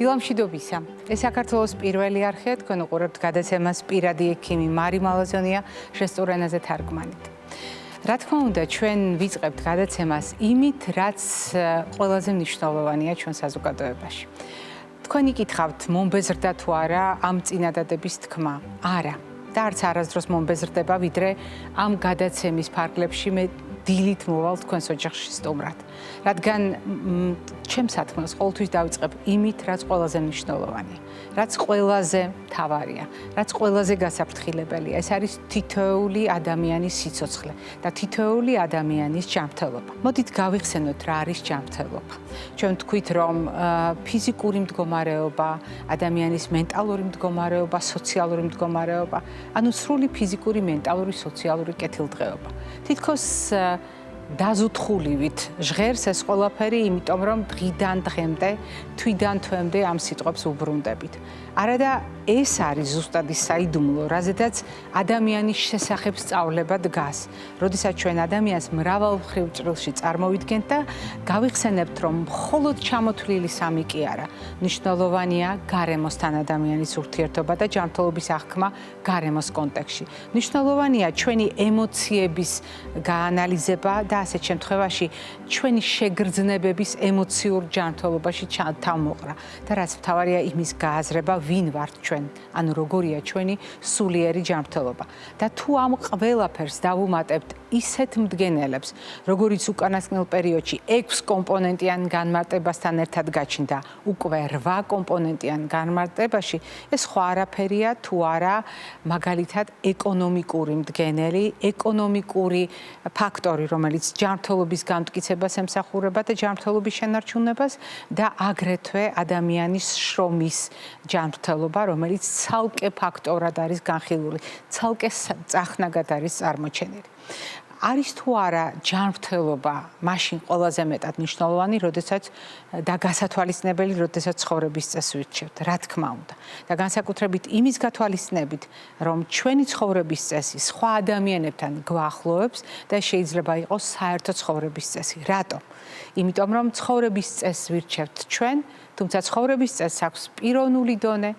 დილამშვიდობისა. ეს საქართველოს პირველი არხია, თქვენ უყურებთ გადაცემას პირადი ექიმი მარი მალაზონია შესწორ ენაზე თარგმანით. რა თქმა უნდა, ჩვენ ვიწყებთ გადაცემას იმით, რაც ყველაზე მნიშვნელოვანია ჩვენ საზოგადოებაში. თქვენ იკითხავთ, მომბეზრდა თუ არა ამ წინადადების თქმა? არა. და არც არასდროს მომბეზრდება, ვიდრე ამ გადაცემის ფარგლებში მე დილით მოვალ თქვენს ოჯახში სტუმრად. რადგან ჩემს სათქმელს ყოველთვის დავიწყებ იმით, რაც ყველაზე მნიშვნელოვანია, რაც ყველაზე მთავარია, რაც ყველაზე გასაფრთხილებელია. ეს არის თითოეული ადამიანის სიცოცხლე და თითოეული ადამიანის ჯანმრთელობა. მოდით გავიხსენოთ რა არის ჯანმრთელობა. ჩვენ ვთქვით, რომ ფიზიკური მდგომარეობა, ადამიანის მენტალური მდგომარეობა, სოციალური მდგომარეობა, ანუ სრული ფიზიკური, მენტალური, სოციალური კეთილდღეობა. თითქოს დაზუთხულივით ჟღერს ეს ყველაფერი, იმიტომ რომ დღიდან დღემდე, თვიდან თვემდე ამ სიტყვებს უბრუნდებით. არა და ეს არის ზუსტად ის საიდუმლო, რაზედაც ადამიანის შესახებ სწავლება დგას. როდესაც ჩვენ ადამიანს მრავალმხრივ ჭრილში წარმოვიდგენთ და გავიხსენებთ, რომ მხოლოდ ჩამოთვლილი სამი კი არა, მნიშვნელოვანია გარემოსთან ადამიანის ურთიერთობა და ჯანმრთელობის აღქმა გარემოს კონტექსტში. მნიშვნელოვანია ჩვენი ემოციების გაანალიზება და ასეთ შემთხვევაში ჩვენი შეგრძნებების ემოციურ ჯანმრთელობაში თავმოყრა და რაც მთავარია იმის გააზრება, ვინ ვართ ჩვენ, ანუ როგორია ჩვენი სულიერი ჯანმრთელობა. და თუ ამ ყველაფერს დავუმატებთ ისეთ მდგენელებს, როგორიც უკანასკნელ პერიოდში 6 კომპონენტიან განმარტებასთან ერთად გაჩნდა უკვე 8 კომპონენტიან განმარტებაში, ეს ხო არაფერია თუ არა მაგალითად ეკონომიკური მდგენელი, ეკონომიკური ფაქტორი, რომელიც ჯანმრთელობის განმტკიცებას ემსახურება და ჯანმრთელობის შენარჩუნებას და აგრეთვე ადამიანის შრომის ჯანმრთელობა, რომელიც ცალკე ფაქტორად არის განხილული, ცალკე წახნაგად არის წარმოჩენილი. არის თუ არა ჯანმრთელობა მაშინ ყველაზე მეტად მნიშვნელოვანი, როდესაც და გასათვალისწინებელი, როდესაც ცხოვრების წესს ვირჩევთ, რა თქმა უნდა. და განსაკუთრებით იმის გათვალისწინებით, რომ ჩვენი ცხოვრების წესი სხვა ადამიანებთან გვაახლოვებს და შეიძლება იყოს საერთო ცხოვრების წესი. რატომ? იმიტომ რომ ცხოვრების წესს ვირჩევთ ჩვენ, თუმცა ცხოვრების წესს აქვს პიროვნული დონე,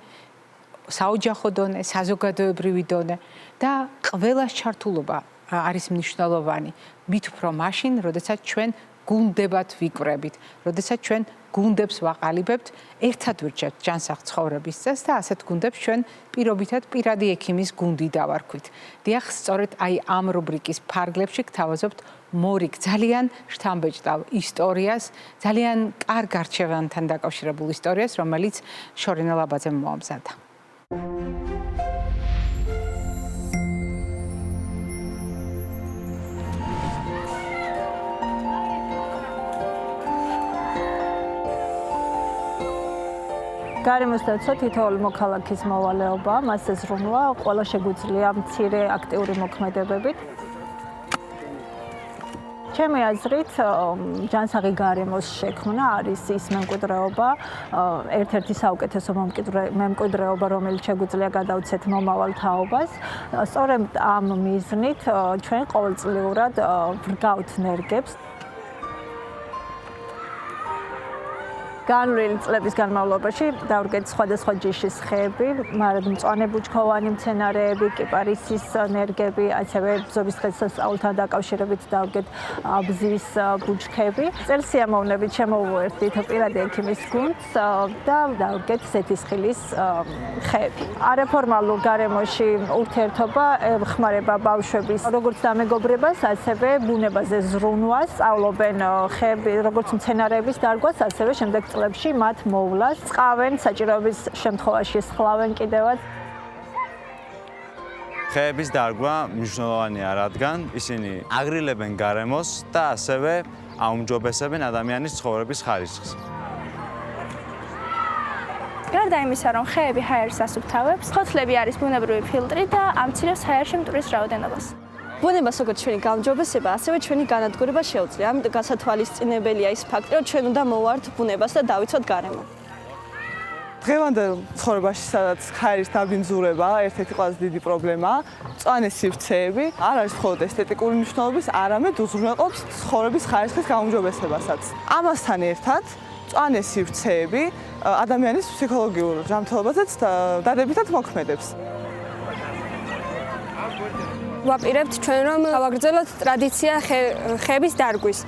საოჯახო დონე, საზოგადოებრივი დონე და ყველას ჩართულობა არის მნიშვნელოვანი. მით უფრო მაშინ, როდესაც ჩვენ გუნდებად ვიკვრებით, როდესაც ჩვენ გუნდებს ვაყალიბებთ, ერთად ვირჩევთ ჯანსაღ ცხოვრების წესს და ასეთ გუნდებს ჩვენ პირობითად პირადი ექიმის გუნდი დავარქვით. დიახ, სწორედ აი ამ რუბრიკის ფარგლებში გთავაზობთ მორიგ ძალიან შთამბეჭდავ ისტორიას, ძალიან კარგ არჩევანთან დაკავშირებულ ისტორიას, რომელიც შორენა ლაბაძემ მოამზადა. გარემოს დაცვა თითოეული მოქალაქის მოვალეობა, მას ეზრუნვა ყველა შეგვიძლია მცირე აქტიური მოქმედებებით. ჩემი აზრით, ჯანსაღი გარემოს შექმნა არის ის მემკვიდრეობა, ერთ-ერთი საუკეთესო მემკვიდრეობა, რომელიც შეგვიძლია გადავცეთ მომავალ თაობას. სწორედ ამ მიზნით ჩვენ ყოველწლიურად ვრგავთ ნერგებს. განვლილი წლების განმავლობაში დავრგეთ სხვადასხვა ჯიშის ხეები, მწვანე ბუჩქოვანი მცენარეები, კიპარისის ნერგები, ასევე ბზობის დღესასწაულთან დაკავშირებით დავრგეთ ბზის ბუჩქები. წელსიამოვნებით შემოვუერთდით პირადი ექიმის გუნდს და დავრგეთ ზეთისხილის ხეები. არაფორმალურ გარემოში ურთიერთობა ეხმარება ბავშვების როგორც დამეგობრებას, ასევე ბუნებაზე ზრუნვას, სწავლობენ ხეები, როგორც მცენარეების დარგვას, ასევე შემდეგ წლებში მათ მოვლას, წყავენ, საჭიროების შემთხვევაში სხლავენ კიდევაც. ხეების დარგვა მნიშვნელოვანია, რადგან ისინი აგრილებენ გარემოს და ასევე აუმჯობესებენ ადამიანის ცხოვრების ხარისხს. გარდა იმისა, რომ ხეები ჰაერს ასუფთავებს, ფოთლები არის ბუნებრივი ფილტრი და ამცირებს ჰაერში მტვრის რაოდენობას. ბუნებას როგორც ჩვენი გაუმჯობესება, ასევე ჩვენი განადგურება შეუძლია. ამიტომ გასათვალისწინებელია ის ფაქტი, რომ ჩვენ უნდა მოვართ ბუნებას და დავიცვათ გარემო. დღევანდელ ცხოვრებაში, სადაც ჰაერის დაბინძურება ერთ-ერთი ყველაზე დიდი პრობლემაა, მწვანე სივრცეები არ არის მხოლოდ ესთეტიკური მნიშვნელობის, არამედ უზრუნველყოფს ცხოვრების ხარისხის გაუმჯობესებასაც. ამასთან ერთად მწვანე სივრცეები ადამიანის ფსიქოლოგიურ ჯანმრთელობაზეც დადებითად მოქმედებს. ვაპირებთ ჩვენ რომ გავაგრძელოთ ტრადიცია ხეების დარგვის.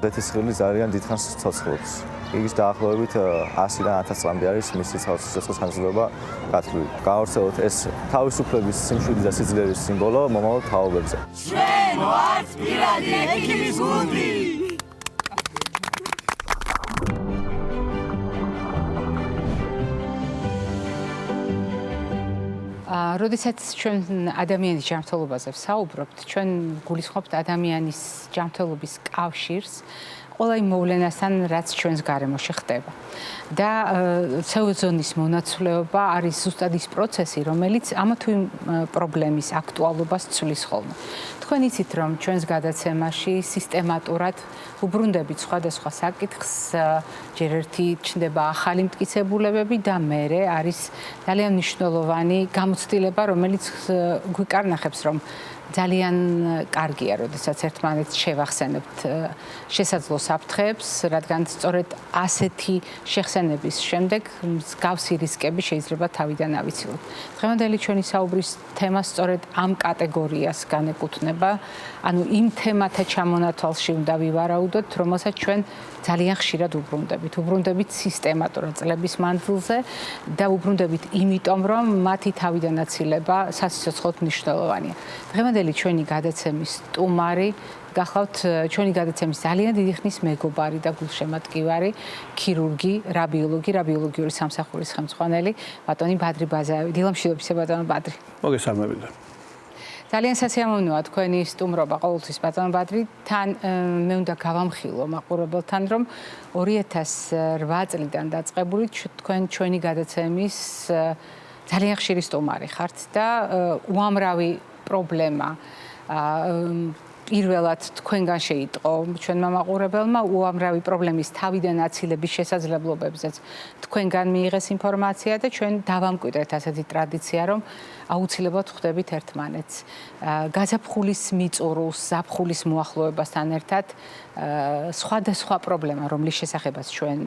დეთისხილი ძალიან დიდხანს ცოცხლობს. იგის დაახლოებით 100-დან 1000 წლამდე არის მისი ცოცხლის ხანგრძლივობა გათვლილი. გავავრცელოთ ეს თავისუფლების, სიმშვიდის და სიძლიერის სიმბოლო მომავალ თაობებზე. ჩვენ ვართ პირადი ექიმის გუნდი! როდესაც ჩვენ ადამიანის ჯანმრთელობაზე ვსაუბრობთ, ჩვენ გულისხმობთ ადამიანის ჯანმრთელობის კავშირს ყველა იმ მოვლენასთან, რაც ჩვენს გარემოში ხდება. და ცეოზონის მონაცვლეობა არის ზუსტად ის პროცესი, რომელიც ამა თუ იმ პრობლემის აქტუალობას ცვლის ხოლმე. თქვენ იცით, რომ ჩვენს გადაცემაში სისტემატურად უბრუნდებით სხვადასხვა საკითხს, ჯერ ერთი ჩნდება ახალი მტკიცებულებები და მერე არის ძალიან მნიშვნელოვანი გამოცდილება, რომელიც გვიკარნახებს, რომ ძალიან კარგია, როდესაც ერთმანეთს შევახსენებთ შესაძლო საფრთხეებს, რადგან სწორედ ასეთი შეხსენების შემდეგ მსგავსი რისკები შეიძლება თავიდან ავიცილოთ. დღევანდელი ჩვენი საუბრის თემა სწორედ ამ კატეგორიას განეკუთვნება, ანუ იმ თემათა ჩამონათვალში უნდა ვივარაუდოთ, რომელსაც ჩვენ ძალიან ხშირად უბრუნდებით სისტემატურად წლების მანძილზე და უბრუნდებით იმიტომ, რომ მათი თავიდან აცილება სასიცოცხლოდ მნიშვნელოვანია. დღევანდელი ჩვენი გადაცემის სტუმარი გახლავთ ჩვენი გადაცემის ძალიან დიდი ხნის მეგობარი და გულშემატკივარი, ქირურგი, რადიოლოგიური სამსახურის ხელმძღვანელი, ბატონი ბადრი ბაზაევი. დილამშვიდობისა, ბატონო ბადრი. მოგესალმებით. ძალიან სასიამოვნოა თქვენი სტუმრობა ყოველთვის, ბატონო ბადრი. თან მე უნდა გავამხილო მაყურებელთან, რომ 2008 წლიდან დაწყებული თქვენ ჩვენი გადაცემის ძალიან ხშირი სტუმარი ხართ და უამრავი პრობლემა პირველად თქვენგან შეიტყო ჩვენმა მაყურებელმა უამრავი პრობლემის თავიდან აცილების შესაძლებლობებზეც თქვენგან მიიღეს ინფორმაცია და ჩვენ დავამკვიდრეთ ასეთი ტრადიცია, რომ აუცილებლად ხვდებით ერთმანეთს. გაზაფხულის მიწურულს, ზაფხულის მოახლოებასთან ერთად სხვადასხვა პრობლემა, რომლის შესახებაც ჩვენ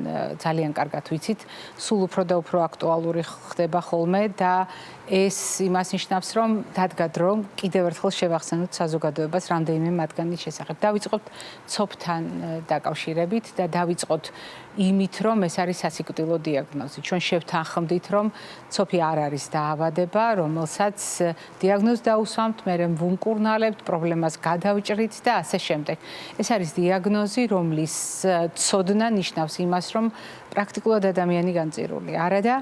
ძალიან კარგად ვიცით, სულ უფრო და უფრო აქტუალური ხდება ხოლმე და ეს იმას ნიშნავს, რომ დადგა დრო კიდევ ერთხელ შევახსენოთ საზოგადოებას რამდენიმე მათგანის შესახებ. დავიწყოთ ცოფთან დაკავშირებით და დავიწყოთ იმით, რომ ეს არის სასიკვდილო დიაგნოზი. ჩვენ შევთანხმდით, რომ ცოფი არ არის დაავადება, რომელსაც დიაგნოზს დაუსვამთ, მერე ვუმკურნალებთ, პრობლემას გადავჭრით და ასე შემდეგ. ეს არის დიაგნოზი, რომლის ცოდნა ნიშნავს იმას, რომ პრაქტიკულად ადამიანი განწირულია. არადა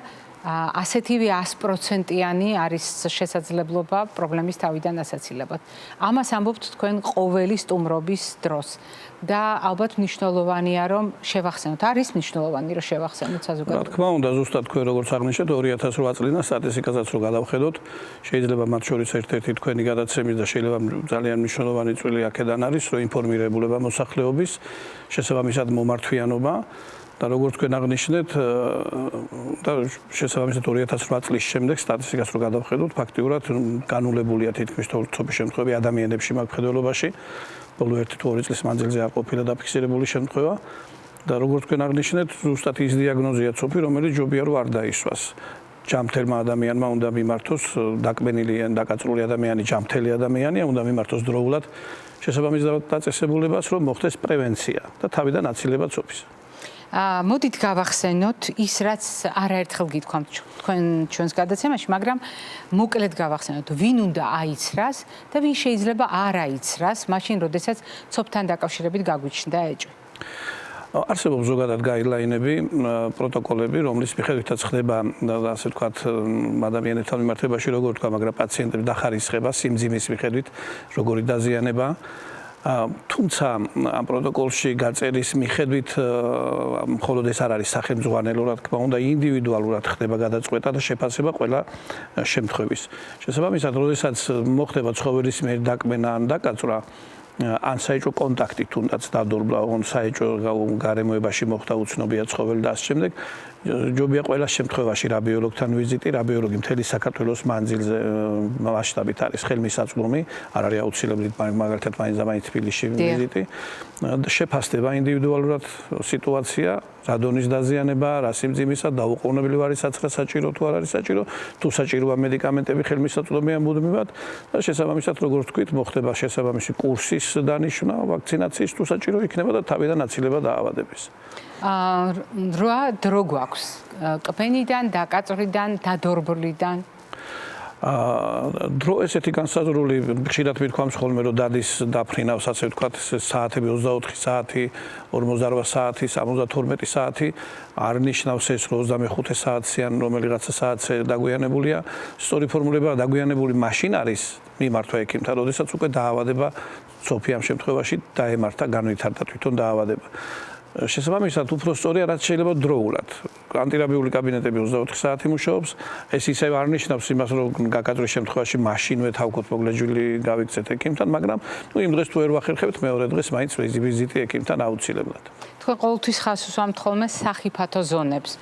ასეთივე 100%-იანი არის შესაძლებლობა პრობლემის თავიდან ასაცილებლად. ამას ამბობთ თქვენ ყოველი სტუმრობის დროს და ალბათ მნიშვნელოვანია, რომ შევახსენოთ. არის მნიშვნელოვანი, რომ შევახსენოთ საზოგადოებას. რა თქმა უნდა, ზუსტად თქვენ როგორც აღნიშნეთ, 2008 წლიდან სტატისტიკასაც რო გადავხედოთ, შეიძლება მათ შორის ერთ-ერთი თქვენი გადაცემის და შეიძლება ძალიან მნიშვნელოვანი წვლილი აქედან არის, რომ ინფორმირებულება მოსახლეობის, შესაბამისად მომართვიანობა და როგორც თქვენ აღნიშნეთ და შესაბამისად 2008 წლის შემდეგ სტატისტიკას რო გადავხედოთ, ფაქტიურად განულებულია თითქმის თორცობის შემთხვევები ადამიანებში მაგ მხედველობაში. ბოლო 1-2 წლის მანძილზე არ ყოფილა დაფიქსირებული შემთხვევა და როგორც თქვენ აღნიშნეთ, ზუსტად ის დიაგნოზია ცოფი, რომელიც ჯობია რომ არ დაისვას. ჯამთელმა ადამიანმა უნდა მიმართოს დაკმენილი ან დაკაწრული ადამიანი, ჯამთელი ადამიანია, უნდა მიმართოს დროულად შესაბამის დაწესებულებას, რომ მოხდეს პრევენცია და თავიდან აცილება ცოფის. მოდით გავახსენოთ ის, რაც არაერთხელ გითქვამთ თქვენ ჩვენს გადაცემაში, მაგრამ მოკლედ გავახსენოთ, ვინ უნდა აიცრას და ვინ შეიძლება არ აიცრას, მაშინ, როდესაც ცოფთან დაკავშირებით გაგვიჩნდა ეჭვი. არსებობს ზოგადად გაიდლაინები, პროტოკოლები, რომლის მიხედვითაც ხდება, ასე ვთქვათ, ადამიანებთან მიმართებაში, როგორ ვთქვა, მაგრამ პაციენტების დახარისხება სიმძიმის მიხედვით, როგორი დაზიანება. თუმცა ამ პროტოკოლში გაწერის მიხედვით მხოლოდ ეს არ არის სახელმძღვანელო, რა თქმა უნდა, ინდივიდუალურად ხდება გადაწყვეტა და შეფასება ყველა შემთხვევის. შესაბამისად, როდესაც მოხდება ცხოველის მიერ დაკმენა ან დაკაწვრა, ან საეჭვო კონტაქტი თუნდაც დადორბლა, ან საეჭვო გარემოებაში მოხდა უცნობია ცხოველი და ასე შემდეგ. ჯობია ყველა შემთხვევაში რადიოლოგთან ვიზიტი, რადიოლოგი მთელი საქართველოს მანძილზე მასშტაბით არის ხელმისაწვდომი, არ არის აუცილებლად მაგალითად მაინც თბილისში ვიზიტი. შეფასდება ინდივიდუალურად სიტუაცია, რა დონის დაზიანება, რა სიმძიმისა, დაუყოვნებლივ არის საცხრა საჭირო თუ არ არის საჭირო, თუ საჭიროა მედიკამენტები ხელმისაწვდომია მუდმივად და შესაბამისად როგორც თქვით, მოხდება შესაბამისი კურსის დანიშვნა, ვაქცინაციის თუ საჭირო იქნება და თავიდან აცილება დაავადების. რა დრო გვაქვს? ყბენიდან, დაკაწვრიდან, დადორბლიდან? დრო ესეთი განსაზღვრული ხშირად მithქვამს ხოლმე რომ დადის დაფრინავს ასე ვთქვათ საათები 24 საათი 48 საათი 72 საათი არ ნიშნავს ეს რომ 25 საათიან რომელიღაცა საათზე დაგვიანებულია სწორი ფორმულება დაგვიანებული მაშინ არის მიმართვა ექიმთან როდესაც უკვე დაავადება სოფი ამ შემთხვევაში დაემართა განვითარდა თვითონ დაავადება შესაბამისად უფრო სწორია რაც შეიძლება დროულად ანტირაბიული კაბინეტები 24 საათი მუშაობს ეს ისევ არ ნიშნავს იმას რომ გაკაწვრის შემთხვევაში მაშინვე თავკოთ მოგლეჯვილი გავიქცეთ ექიმთან მაგრამ ნუ იმ დღეს თუ ვერ ვახერხებთ მეორე დღეს მაინც ვიზიტი ექიმთან აუცილებლად თქვენ ყოველთვის ხას უსვამთ ხოლმე სახიფათო ზონებს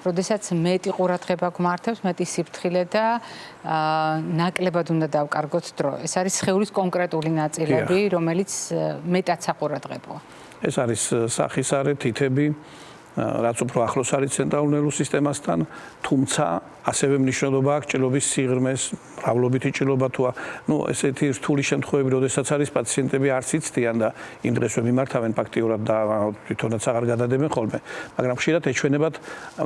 როდესაც მეტი ყურადღება გვმართებს მეტი სიფრთხილე და ნაკლებად უნდა დავკარგოთ დრო ეს არის სხეულის კონკრეტული ნაწილები რომელიც მეტად საყურადღებოა ეს არის სახისარე თითები რაც უფრო ახლოს არის ცენტრალურ ნერვულ სისტემასთან თუმცა ასევე მნიშვნელობა აქვს ჭრილობის სიღრმეს მრავლობითი ჭრილობა თუა ნუ ესეთი რთული შემთხვევები როდესაც არის პაციენტები არც იცდიან და იმ დღესვე მიმართავენ ფაქტიურად და თვითონაც აღარ გადადებენ ხოლმე მაგრამ ხშირად ეჩვენებათ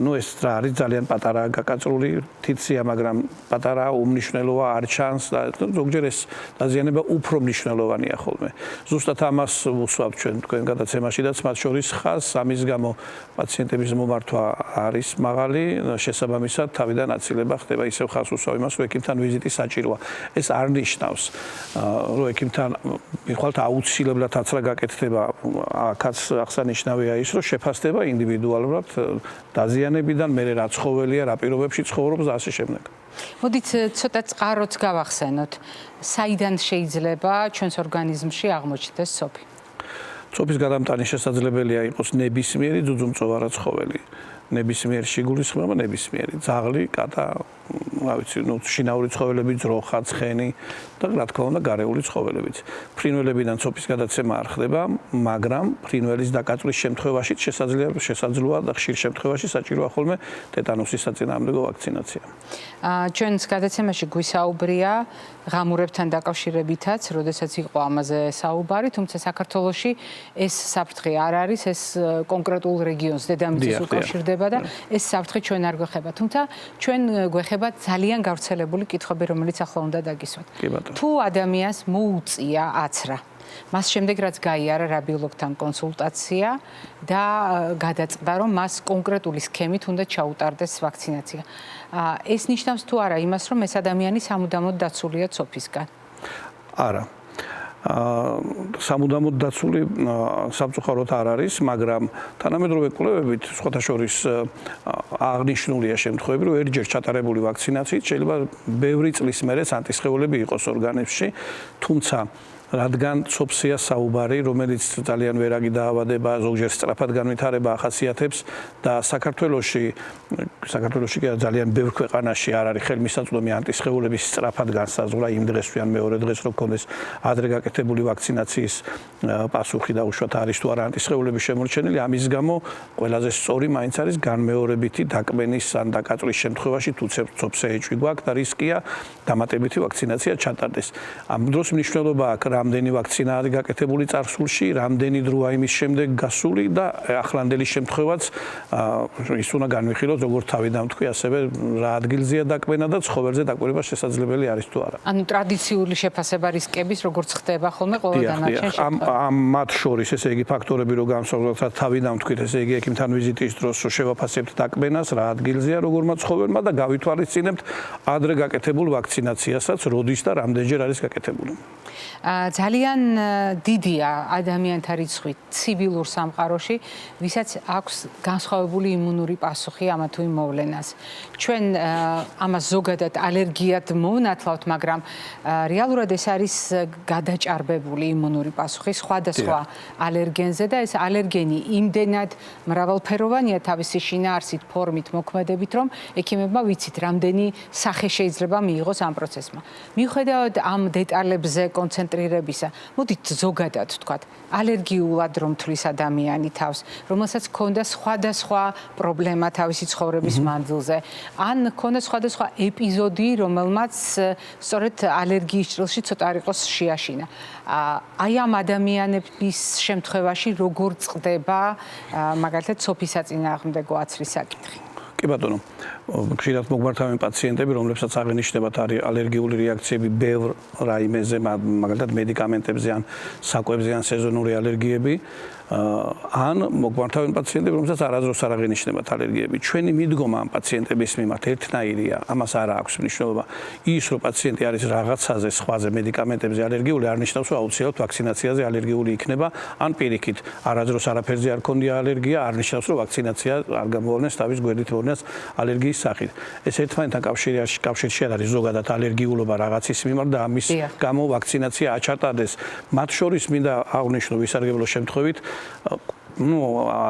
ნუ ეს რა არის ძალიან პატარა გაკაწრული თითია მაგრამ პატარა უმნიშვნელოა არ ჩანს და ზოგჯერ ეს დაზიანება უფრო მნიშვნელოვანია ხოლმე ზუსტად ამას ვუსვამთ ჩვენ თქვენ გადაცემაშიდაც მათ შორის ხას ამის გამო პაციენტების მომართვა არის მაღალი შესაბამისად თავიდან აცილება ხდება ისევ ხას უსვამ იმას რომ ექიმთან ვიზიტი საჭიროა ეს არ ნიშნავს რომ ექიმთან მიხვალთ აუცილებლად აცრა გაკეთდება აქაც აღსანიშნავია ის რომ შეფასდება ინდივიდუალურად დაზიანებიდან მე რა ცხოველია რა პირობებში ცხოვრობს და ასე შემდეგ მოდით ცოტა წყაროც გავახსენოთ საიდან შეიძლება ჩვენს ორგანიზმში აღმოჩნდეს სოფი სოფის გადამტანი შესაძლებელია იყოს ნებისმიერი ძუძუმწოვარა ცხოველი ნებისმიერი შიგულისხმება ნებისმიერი ძაღლი კატა რა ვიცი ნუ შინაური ცხოველები ძროხა ცხენი და რა თქმა უნდა გარეული ცხოველებიც ფრინველებიდან სოფის გადაცემა არ ხდება მაგრამ ფრინველის დაკაწვრის შემთხვევაში შესაძლოა და ხშირ შემთხვევაში საჭიროა ხოლმე ტეტანუსის საწინააღმდეგო ვაქცინაცია ჩვენს გადაცემაში გვისაუბრია ღამურებთან დაკავშირებითაც როდესაც იყო ამაზე საუბარი თუმცა საქართველოში ეს საფრთხე არ არის ეს კონკრეტულ რეგიონს დედამიწის უკავშირდება და ეს საფრთხე ჩვენ არ გვეხება თუმცა ჩვენ გვეხება ძალიან გავრცელებული კითხვები რომელიც ახლა უნდა დაგისვათ თუ ადამიანს მოუწია აცრა მას შემდეგ რაც გაიარა რადიოლოგთან კონსულტაცია და გადაწყდა რომ მას კონკრეტული სქემით უნდა ჩაუტარდეს ვაქცინაცია ეს ნიშნავს თუ არა იმას რომ ეს ადამიანი სამუდამოდ დაცულია ცოფისგან არა სამუდამოდ დაცული სამწუხაროდ არ არის, მაგრამ თანამედროვე კვლევებით სხვათა შორის აღნიშნულია შემთხვევები, რომ ერთჯერ ჩატარებული ვაქცინაციით შეიძლება ბევრი წლის მერე ანტისხეულები იყოს ორგანიზმში, თუმცა რადგან ცოფსია საუბარი, რომელიც ძალიან ვერაგი დაავადება, ზოგჯერ სწრაფად განვითარება ახასიათებს და საქართველოში ძალიან ბევრ ქვეყანაში არ არის ხელმისაწვდომი ანტისხეულების სწრაფად განსაზღვრა იმ დღესვე ან მეორე დღეს რო გქონდეს ადრე გაკეთებული ვაქცინაციის პასუხი და უშუალოდ არის თუ არა ანტისხეულები შემორჩენილი, ამის გამო ყველაზე სწორი მაინც არის განმეორებითი დაკმენის ან დაკაწვრის შემთხვევაში თუ ცოფსა ეჭვი გვაქვს და რისკია დამატებითი ვაქცინაცია ჩატარდეს. ამ დროს მნიშვნელობა აქვს რამდენი ვაქცინა არის გაკეთებული წარსულში, რამდენი დროა იმის შემდეგ გასული და ახლანდელი შემთხვევაც ის უნდა განვიხილოთ როგორც თავიდან თქვი, ასევე რა ადგილზეა დაკმენა და ცხოველზე დაკვირვება შესაძლებელი არის თუ არა. ანუ ტრადიციული შეფასება რისკების როგორც ხდება ხოლმე ყველა დანარჩენ შემთხვევაში. მათ შორის ესე იგი ფაქტორები რო განსაზღვროთ, რა თავიდან თქვით, ესე იგი ექიმთან ვიზიტის დროს შევაფასებთ დაკმენას, რა ადგილზეა როგორმა ცხოველმა და გავითვალისწინებთ ადრე გაკეთებულ ვაქცინაციასაც, როდის და რამდენჯერ არის გაკეთებული. ძალიან დიდია ადამიანთა რიცხვი ცივილურ სამყაროში, ვისაც აქვს განსხვავებული იმუნური პასუხი ამა თუ იმ მოვლენას. ჩვენ ამას ზოგადად ალერგიად მოვნათლავთ, მაგრამ რეალურად ეს არის გადაჭარბებული იმუნური პასუხი სხვადასხვა ალერგენზე და ეს ალერგენი იმდენად მრავალფეროვანია თავისი შინაარსით, ფორმით, მოქმედებით, რომ ექიმებმა ვიცით, რამდენი სახე შეიძლება მიიღოს ამ პროცესმა. მიუხედავად ამ დეტალებზე კონცენტრირებისა, მოდით ზოგადად ვთქვათ, ალერგიულად რომ თვლის ადამიანი თავს, რომელსაც ჰქონდა სხვადასხვა პრობლემა თავისი ცხოვრების მანძილზე, ან ჰქონდა სხვადასხვა ეპიზოდი, რომელმაც სწორედ ალერგიის ჭრილში ცოტა არ იყოს შეაშინა. აი ამ ადამიანების შემთხვევაში როგორ წყდება მაგალითად სოფის საწინააღმდეგო აცრის საკითხი? კი ბატონო, ხშირად მოგვართავენ პაციენტები, რომლებსაც აღენიშნებათ ალერგიული რეაქციები ბევრ რაიმეზე, მაგალითად მედიკამენტებზე ან საკვებზე ან სეზონური ალერგიები, ან მოგვართავენ პაციენტები, რომელსაც არასდროს არ აღენიშნებათ ალერგიები. ჩვენი მიდგომა ამ პაციენტების მიმართ ერთნაირია, ამას არ აქვს მნიშვნელობა. ის რომ პაციენტი არის რაღაცაზე, სხვაზე მედიკამენტებზე ალერგიული, არ ნიშნავს, რომ აუცილებლად ვაქცინაციაზე ალერგიული იქნება, ან პირიქით, არასდროს არაფერზე არ ქონდია ალერგია, არ ნიშნავს, რომ ვაქცინაცია არ გამოვლენს თავის გვერდით მოვლენას ალერგიის სახით. ეს ერთმანეთთან კავშირში არის ზოგადად ალერგიულობა რაღაცის მიმართ და ამის გამო ვაქცინაცია აჩატარდეს. მათ შორის მინდა აღვნიშნო ვისარგებლო შემთხვევით,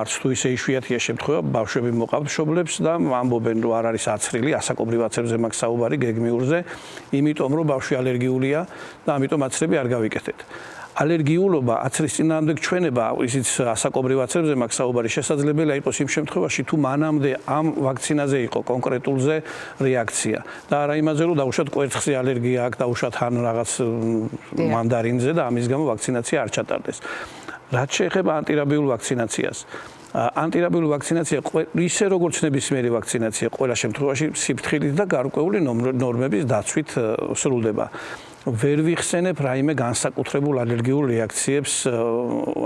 არც თუ ისე იშვიათია შემთხვევა, ბავშვები მოყავთ მშობლებს და ამბობენ, რომ არ არის აცრილი, ასაკობრივ აცრებზე მაქვს საუბარი გეგმიურზე, იმიტომ რომ ბავშვი ალერგიულია და ამიტომ აცრები არ გავიკეთეთ. ალერგიულობა, აცრის წინააღმდეგ ჩვენება, ისიც ასაკობრივ აცრებზე მაქვს საუბარი, შესაძლებელია იყოს იმ შემთხვევაში, თუ მანამდე ამ ვაქცინაზე იყო კონკრეტულზე რეაქცია. და არა იმაზე, რომ დაუშვათ კვერცხზე ალერგია აქვს, დაუშვათ ან რაღაც მანდარინზე და ამის გამო ვაქცინაცია არ ჩატარდეს. რაც შეეხება ანტირაბიულ ვაქცინაციას. ანტირაბიული ვაქცინაცია ისე როგორც ნებისმიერი ვაქცინაცია ყველა შემთხვევაში სიფრთხილით და გარკვეული ნორმების დაცვით სრულდება. ვერ ვიხსენებ რაიმე განსაკუთრებულ ალერგიულ რეაქციებს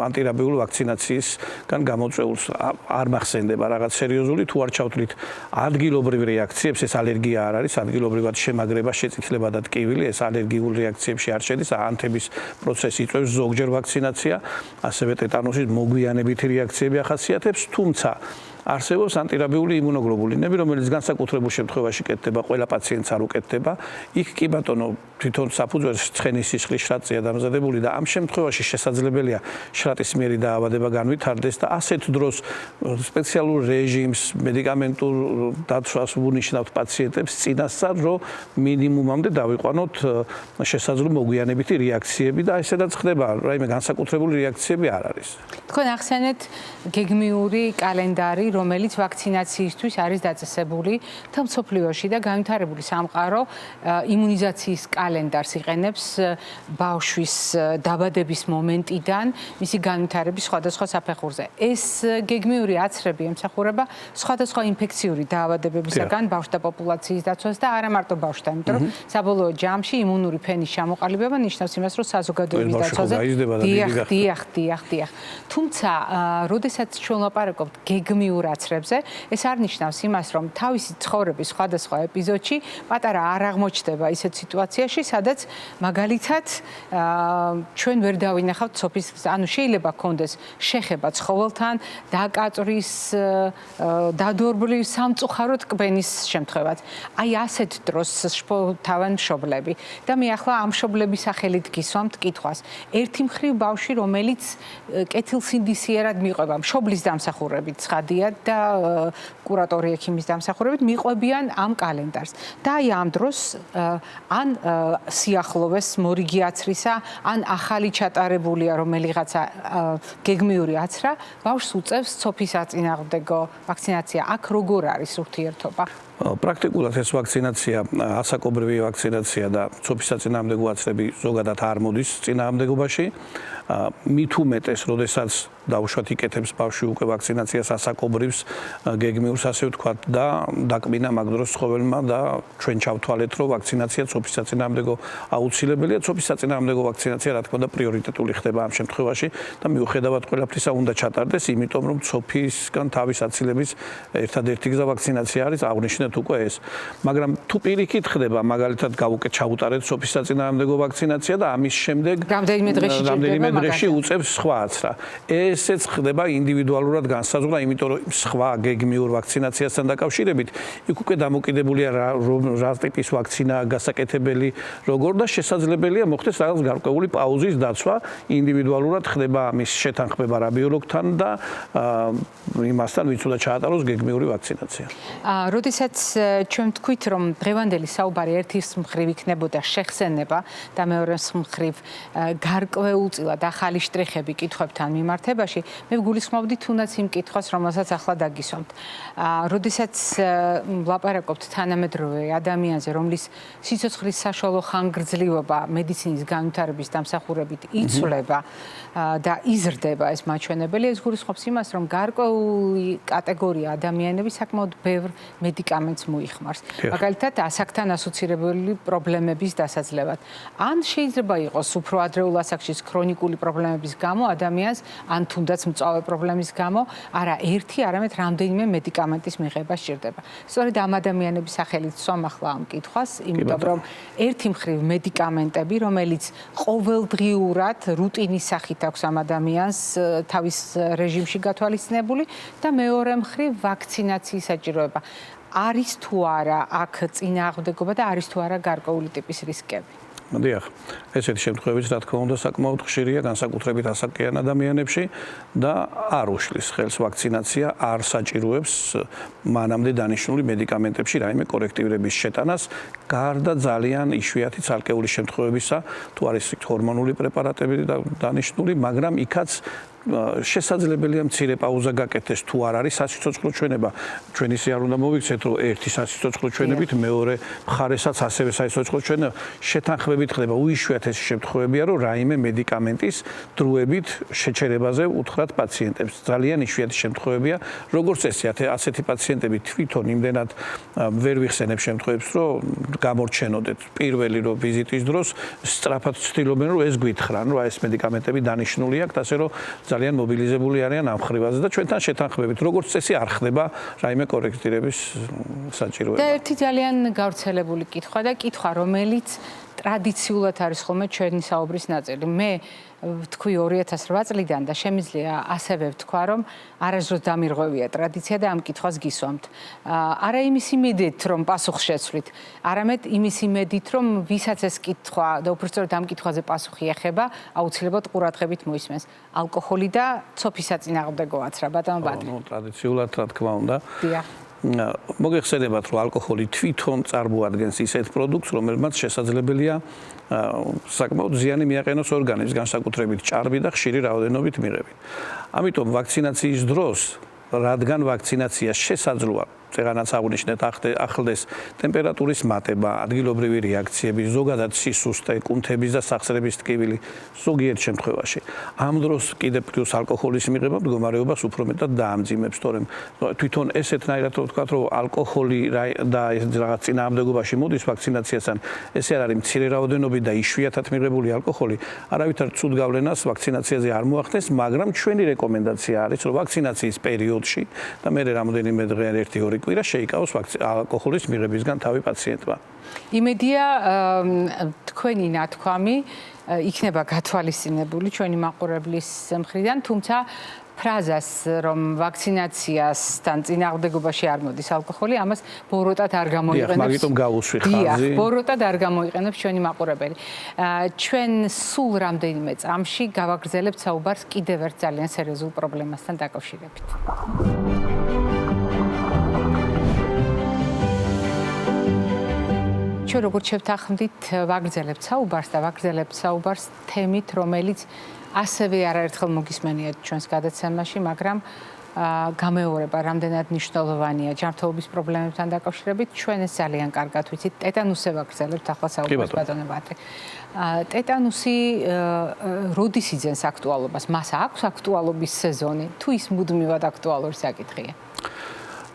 ანტირაბიულ ვაქცინაციისგან გამოწვეულს. არ მახსენდება რაღაც სერიოზული, თუ არ ჩავთვლით ადგილობრივ რეაქციებს, ეს ალერგია არ არის, ადგილობრივად შემაგრება, შეწითლება და ტკივილი, ეს ალერგიულ რეაქციებში არ შედის, ანთების პროცესი იწვევს ზოგჯერ ვაქცინაცია, ასევე ტეტანუსის მოგვიანებითი რეაქციები ახასიათებს, თუმცა არსებობს ანტირაბიული იმუნოგლობულინები, რომელიც განსაკუთრებულ შემთხვევაში კეთდება, ყველა პაციენტს არ უკეთდება. იქ კი ბატონო, თვითონ საფუძველს ცხენის სისხლის შრატზეა დამზადებული და ამ შემთხვევაში შესაძლებელია შრატისმიერი დაავადება განვითარდეს და ასეთ დროს სპეციალურ რეჟიმს, მედიკამენტურ დაცვას ვუნიშნავთ პაციენტებს წინასწარ, რომ მინიმუმამდე დავიყვანოთ შესაძლო მოგვიანებითი რეაქციები და ესედაც ხდება, რაიმე განსაკუთრებული რეაქციები არ არის. თქვენ ახსენეთ გეგმიური კალენდარი, რომელიც ვაქცინაციისთვის არის დაწესებული მთელ მსოფლიოში და განვითარებული სამყარო იმუნიზაციის კალენდარს იყენებს ბავშვის დაბადების მომენტიდან მისი განვითარების სხვადასხვა საფეხურზე. ეს გეგმიური აცრები ემსახურება სხვადასხვა ინფექციური დაავადებებისაგან ბავშვთა პოპულაციის დაცვას და არა მარტო ბავშვთა, იმიტომ რომ საბოლოო ჯამში იმუნური ფენის ჩამოყალიბება ნიშნავს იმას, რომ საზოგადოების დაცვაზე დიახ. თუმცა, როდესაც ჩვენ ვლაპარაკობთ გეგმიურ აცრებზე, ეს არ ნიშნავს იმას, რომ თავისი ცხოვრების სხვადასხვა ეპიზოდში პატარა არ აღმოჩნდება ისეთ სიტუაციაში, სადაც მაგალითად ჩვენ ვერ დავინახავთ სოფის, ანუ შეიძლება გქონდეს შეხება ცხოველთან, დაკაწვის, დადორბლი სამწუხარო ტკბენის შემთხვევაც. აი ასეთ დროს თავენ მშობლები და მე ახლა ამ მშობლების სახელით გისვამთ კითხვას. ერთი მხრივ ბავშვი, რომელიც კეთილსინდისიერად მიყვება, მშობლის დამსახურებით ცხადია და კურატორი ექიმის დამსახურებით მიყვებიან ამ კალენდარს. და აი ამ დროს ან სიახლოვეს მორიგი აცრისა, ან ახალი ჩატარებულია რომელიღაცა გეგმიური აცრა, ბავშვს უწევს სოფის საწინააღმდეგო ვაქცინაცია. აქ როგორ არის ურთიერთობა? პრაქტიკულად ეს ვაქცინაცია, ასაკობრივი ვაქცინაცია და სოფის საწინააღმდეგო აცრები ზოგადად არ მოდის წინააღმდეგობაში. მით უმეტეს, როდესაც დაუშვათ იკეთებს ბავშვი უკვე ვაქცინაციას ასაკობრივს, გეგმიურს ასე ვთქვათ და დაკბინა მაგ დროს ცხოველმა და ჩვენ ჩავთვალეთ, რომ ვაქცინაცია სოფის საწინააღმდეგო აუცილებელია. სოფის საწინააღმდეგო ვაქცინაცია, რა თქმა უნდა, პრიორიტეტული ხდება ამ შემთხვევაში და მიუხედავად ყველაფრისა უნდა ჩატარდეს, იმიტომ რომ სოფისგან თავის აცილების ერთადერთი გზა ვაქცინაცია არის, აღნიშნეთ უკვე ეს. მაგრამ თუ პირიქით ხდება, მაგალითად ჩავუტარეთ სოფის საწინააღმდეგო ვაქცინაცია და ამის შემდეგ რამდენიმე დღეში უწევს სხვაც რა. ესეც ხდება ინდივიდუალურად განსაზღვრა, იმიტომ რომ სხვა გეგმიურ ვაქცინაციასთან დაკავშირებით იქ უკვე დამოკიდებულია რა ტიპის ვაქცინაა გასაკეთებელი, როგორ და შესაძლებელია მოხდეს რაღაც გარკვეული პაუზის დაცვა, ინდივიდუალურად ხდება ამის შეთანხმება რა ბიოლოგთან და იმასთან ვინც უნდა ჩაატაროს გეგმიური ვაქცინაცია. როდესაც ჩვენ თქვით რომ დღევანდელი საუბარი ერთის მხრივ იქნებოდა შეხსენება და მეორეს მხრივ გარკვეულწილად ახალი შტრიხები კითხვებთან მიმართებაში, მე ვგულისხმობდი თუნდაც იმ კითხვას, რომელსაც ახლა დაგისვამთ. როდესაც ვლაპარაკობთ თანამედროვე ადამიანზე, რომლის სიცოცხლის საშუალო ხანგრძლივობა მედიცინის განვითარების დამსახურებით იცვლება და იზრდება ეს მაჩვენებელი, ეს გულისხმობს იმას, რომ გარკვეული კატეგორია ადამიანები საკმაოდ ბევრ მედიკამენტს მოიხმარს. მაგალითად, ასაკთან ასოცირებული პრობლემების დასაძლევად. ან შეიძლება იყოს უფრო ადრეულ ასაკში ქრონიკული პრობლემების გამო ადამიანს, ან თუნდაც მწვავე პრობლემის გამო, არა ერთი, არამედ რამდენიმე მედიკამენტის მიღება სჭირდება. სწორედ ამ ადამიანების სახელით ვსვამ ახლა ამ კითხვას, იმიტომ რომ ერთი მხრივ მედიკამენტები, რომელიც ყოველდღიურად რუტინის სახით აქვს ამ ადამიანს თავის რეჟიმში გათვალისწინებული და მეორე მხრივ ვაქცინაციის საჭიროება. არის თუ არა აქ წინააღმდეგობა და არის თუ არა გარკვეული ტიპის რისკები? დიახ, ესეთი შემთხვევებიც რა თქმა უნდა საკმაოდ ხშირია, განსაკუთრებით ასაკიან ადამიანებში და არ უშლის ხელს ვაქცინაცია, არ საჭიროებს მანამდე დანიშნული მედიკამენტებში რაიმე კორექტივების შეტანას, გარდა ძალიან იშვიათი ცალკეული შემთხვევებისა, თუ არის ჰორმონული პრეპარატები დანიშნული, მაგრამ იქაც შესაძლებელია მცირე პაუზა გაკეთდეს თუ არ არის სასიცოცხლო ჩვენება. ჩვენ ისე არ უნდა მოვიქცეთ, რომ ერთი სასიცოცხლო ჩვენებით, მეორე მხარესაც ასევე სასიცოცხლო ჩვენება შეთანხმებით ხდება. უიშვიათესი შემთხვევებია, რომ რაიმე მედიკამენტის დროებით შეჩერებაზე უთხრათ პაციენტებს. ძალიან იშვიათი შემთხვევებია, როგორც ასეთი პაციენტები თვითონ იმდენად ვერ ვიხსენებ შემთხვევებს, რომ გამორჩენოდეთ პირველი რომ ვიზიტის დროს სწრაფად ცდილობენ, რომ ეს გვითხრან, რომ ეს მედიკამენტები დანიშნული აქვს, ასე რომ ძალიან მობილიზებული არიან ამ ხრივაზე და ჩვენთან შეთანხმებით როგორც წესი არ ხდება რაიმე კორექტირების საჭიროება. და ერთი ძალიან გავრცელებული კითხვა და კითხვა, რომელიც ტრადიციულად არის ხოლმე ჩვენი საუბრის ნაწილი. მე ვთქვი 2008 წლიდან და შემიძლია ასევე ვთქვა, რომ არასდროს დამირღვევია ტრადიცია და ამ კითხვას გისვამთ. არა იმის იმედით, რომ პასუხს შეცვლით, არამედ იმის იმედით, რომ ვისაც ეს კითხვა და უბრალოდ ამ კითხვაზე პასუხი ეხება, აუცილებლად ყურადღებით მოისმენს. ალკოჰოლი და ცოფის საწინააღმდეგოაც რა ბატონო ბატრი. ტრადიციულად რა თქმა უნდა. დიახ. მოგეხსენებათ, რომ ალკოჰოლი თვითონ წარმოადგენს ისეთ პროდუქტს, რომელმაც შესაძლებელია საკმაოდ ზიანი მიაყენოს ორგანიზმს, განსაკუთრებით ჭარბი და ხშირი რაოდენობით მიღებით. ამიტომ ვაქცინაციის დროს, რადგან ვაქცინაცია შესაძლოა წეგანაც აღნიშნეთ ახლდეს ტემპერატურის მატება, ადგილობრივი რეაქციები, ზოგადად სისუსტე, კუნთების და სახსრების ტკივილი, ზოგიერთ შემთხვევაში. ამ დროს კიდევ პლუს ალკოჰოლის მიღება მდგომარეობას უფრო მეტად დაამძიმებს, თორემ თვითონ ესეთნაირად ვთქვათ, რომ ალკოჰოლი და რაღაც წინააღმდეგობაში მოდის ვაქცინაციასთან, ესე არ არის მცირე რაოდენობით და იშვიათად მიღებული ალკოჰოლი, არავითარ ცუდ გავლენას ვაქცინაციაზე არ მოახდენს, მაგრამ ჩვენი რეკომენდაცია არის, რომ ვაქცინაციის პერიოდში და მე რამოდენიმე დღე ან 1-2 კვირა შეიკავოს ალკოჰოლის მიღებისგან თავი პაციენტმა. იმედია თქვენი ნათქვამი იქნება გათვალისწინებული ჩვენი მაყურებლის მხრიდან, თუმცა ფრაზას, რომ ვაქცინაციასთან წინააღმდეგობაში არ მოდის ალკოჰოლი, ამას ბოროტად არ გამოიყენებს. მაგიტომ გავუსვი ხაზი. დიახ, ბოროტად არ გამოიყენებს ჩვენი მაყურებელი. ჩვენ სულ რამდენიმე წამში გავაგრძელებთ საუბარს კიდევ ერთ ძალიან სერიოზულ პრობლემასთან დაკავშირებით. ჩვენ როგორც შევთანხმდით, ვაგრძელებთ საუბარს თემით, რომელიც ასევე არაერთხელ მოგისმენიათ ჩვენს გადაცემაში, მაგრამ გამეორება რამდენად მნიშვნელოვანია ჯანმრთელობის პრობლემებთან დაკავშირებით. ჩვენ ეს ძალიან კარგად ვიცით. ტეტანუსზე ვაგრძელებთ ახლა საუბარს ბატონო ბატრი. ტეტანუსი როდის იძენს აქტუალობას? მას აქვს აქტუალობის სეზონი? თუ ის მუდმივად აქტუალური საკითხია?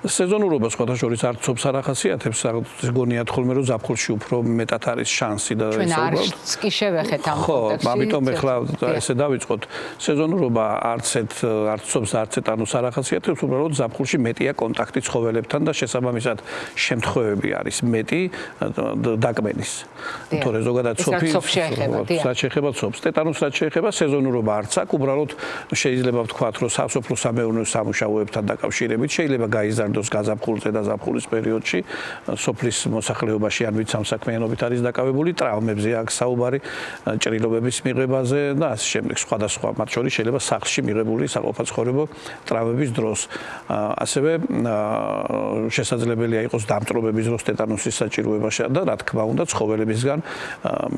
სეზონურობა სხვადასხვა არც ცობს არ ახასიათებს, გონიათ ხოლმე რომ ზაფხულში უფრო მეტად არის შანსი და ჩვენ არც კი შევეხეთ ამ კონტექსტში. ხო, ამიტომ ეხლა ესე დავიწყოთ. სეზონურობა არც ცობს არც ეტანოს არ ახასიათებს, უბრალოდ ზაფხულში მეტია კონტაქტი ცხოველებთან და შესაბამისად შემთხვევები არის მეტი დაკმენის. თორე ზოგადად ცოფი რაც შეეხება ცოფს, ტეტანოს რაც შეეხება სეზონურობა არც აქვს, უბრალოდ შეიძლება ვთქვათ, რომ სასოფლო-სამეურნეო სამუშაოებთან დაკავშირებით შეიძლება გაიზარდოს გაზაფხულზე და ზაფხულის პერიოდში სოფლის მოსახლეობაში ან ვით სამსაქმიანობით არის დაკავებული ტრავმებზე, აქვს საუბარი ჭრილობების მიღებაზე და ასე შემდეგ სხვადასხვა, მათ შორის შეიძლება სახლში მიღებული საყოფაცხოვრებო ტრავმების დროს. ასევე შესაძლებელია იყოს დამწრობების დროს ტეტანოსის საჭიროებაში და რა თქმა უნდა ცხოველებისგან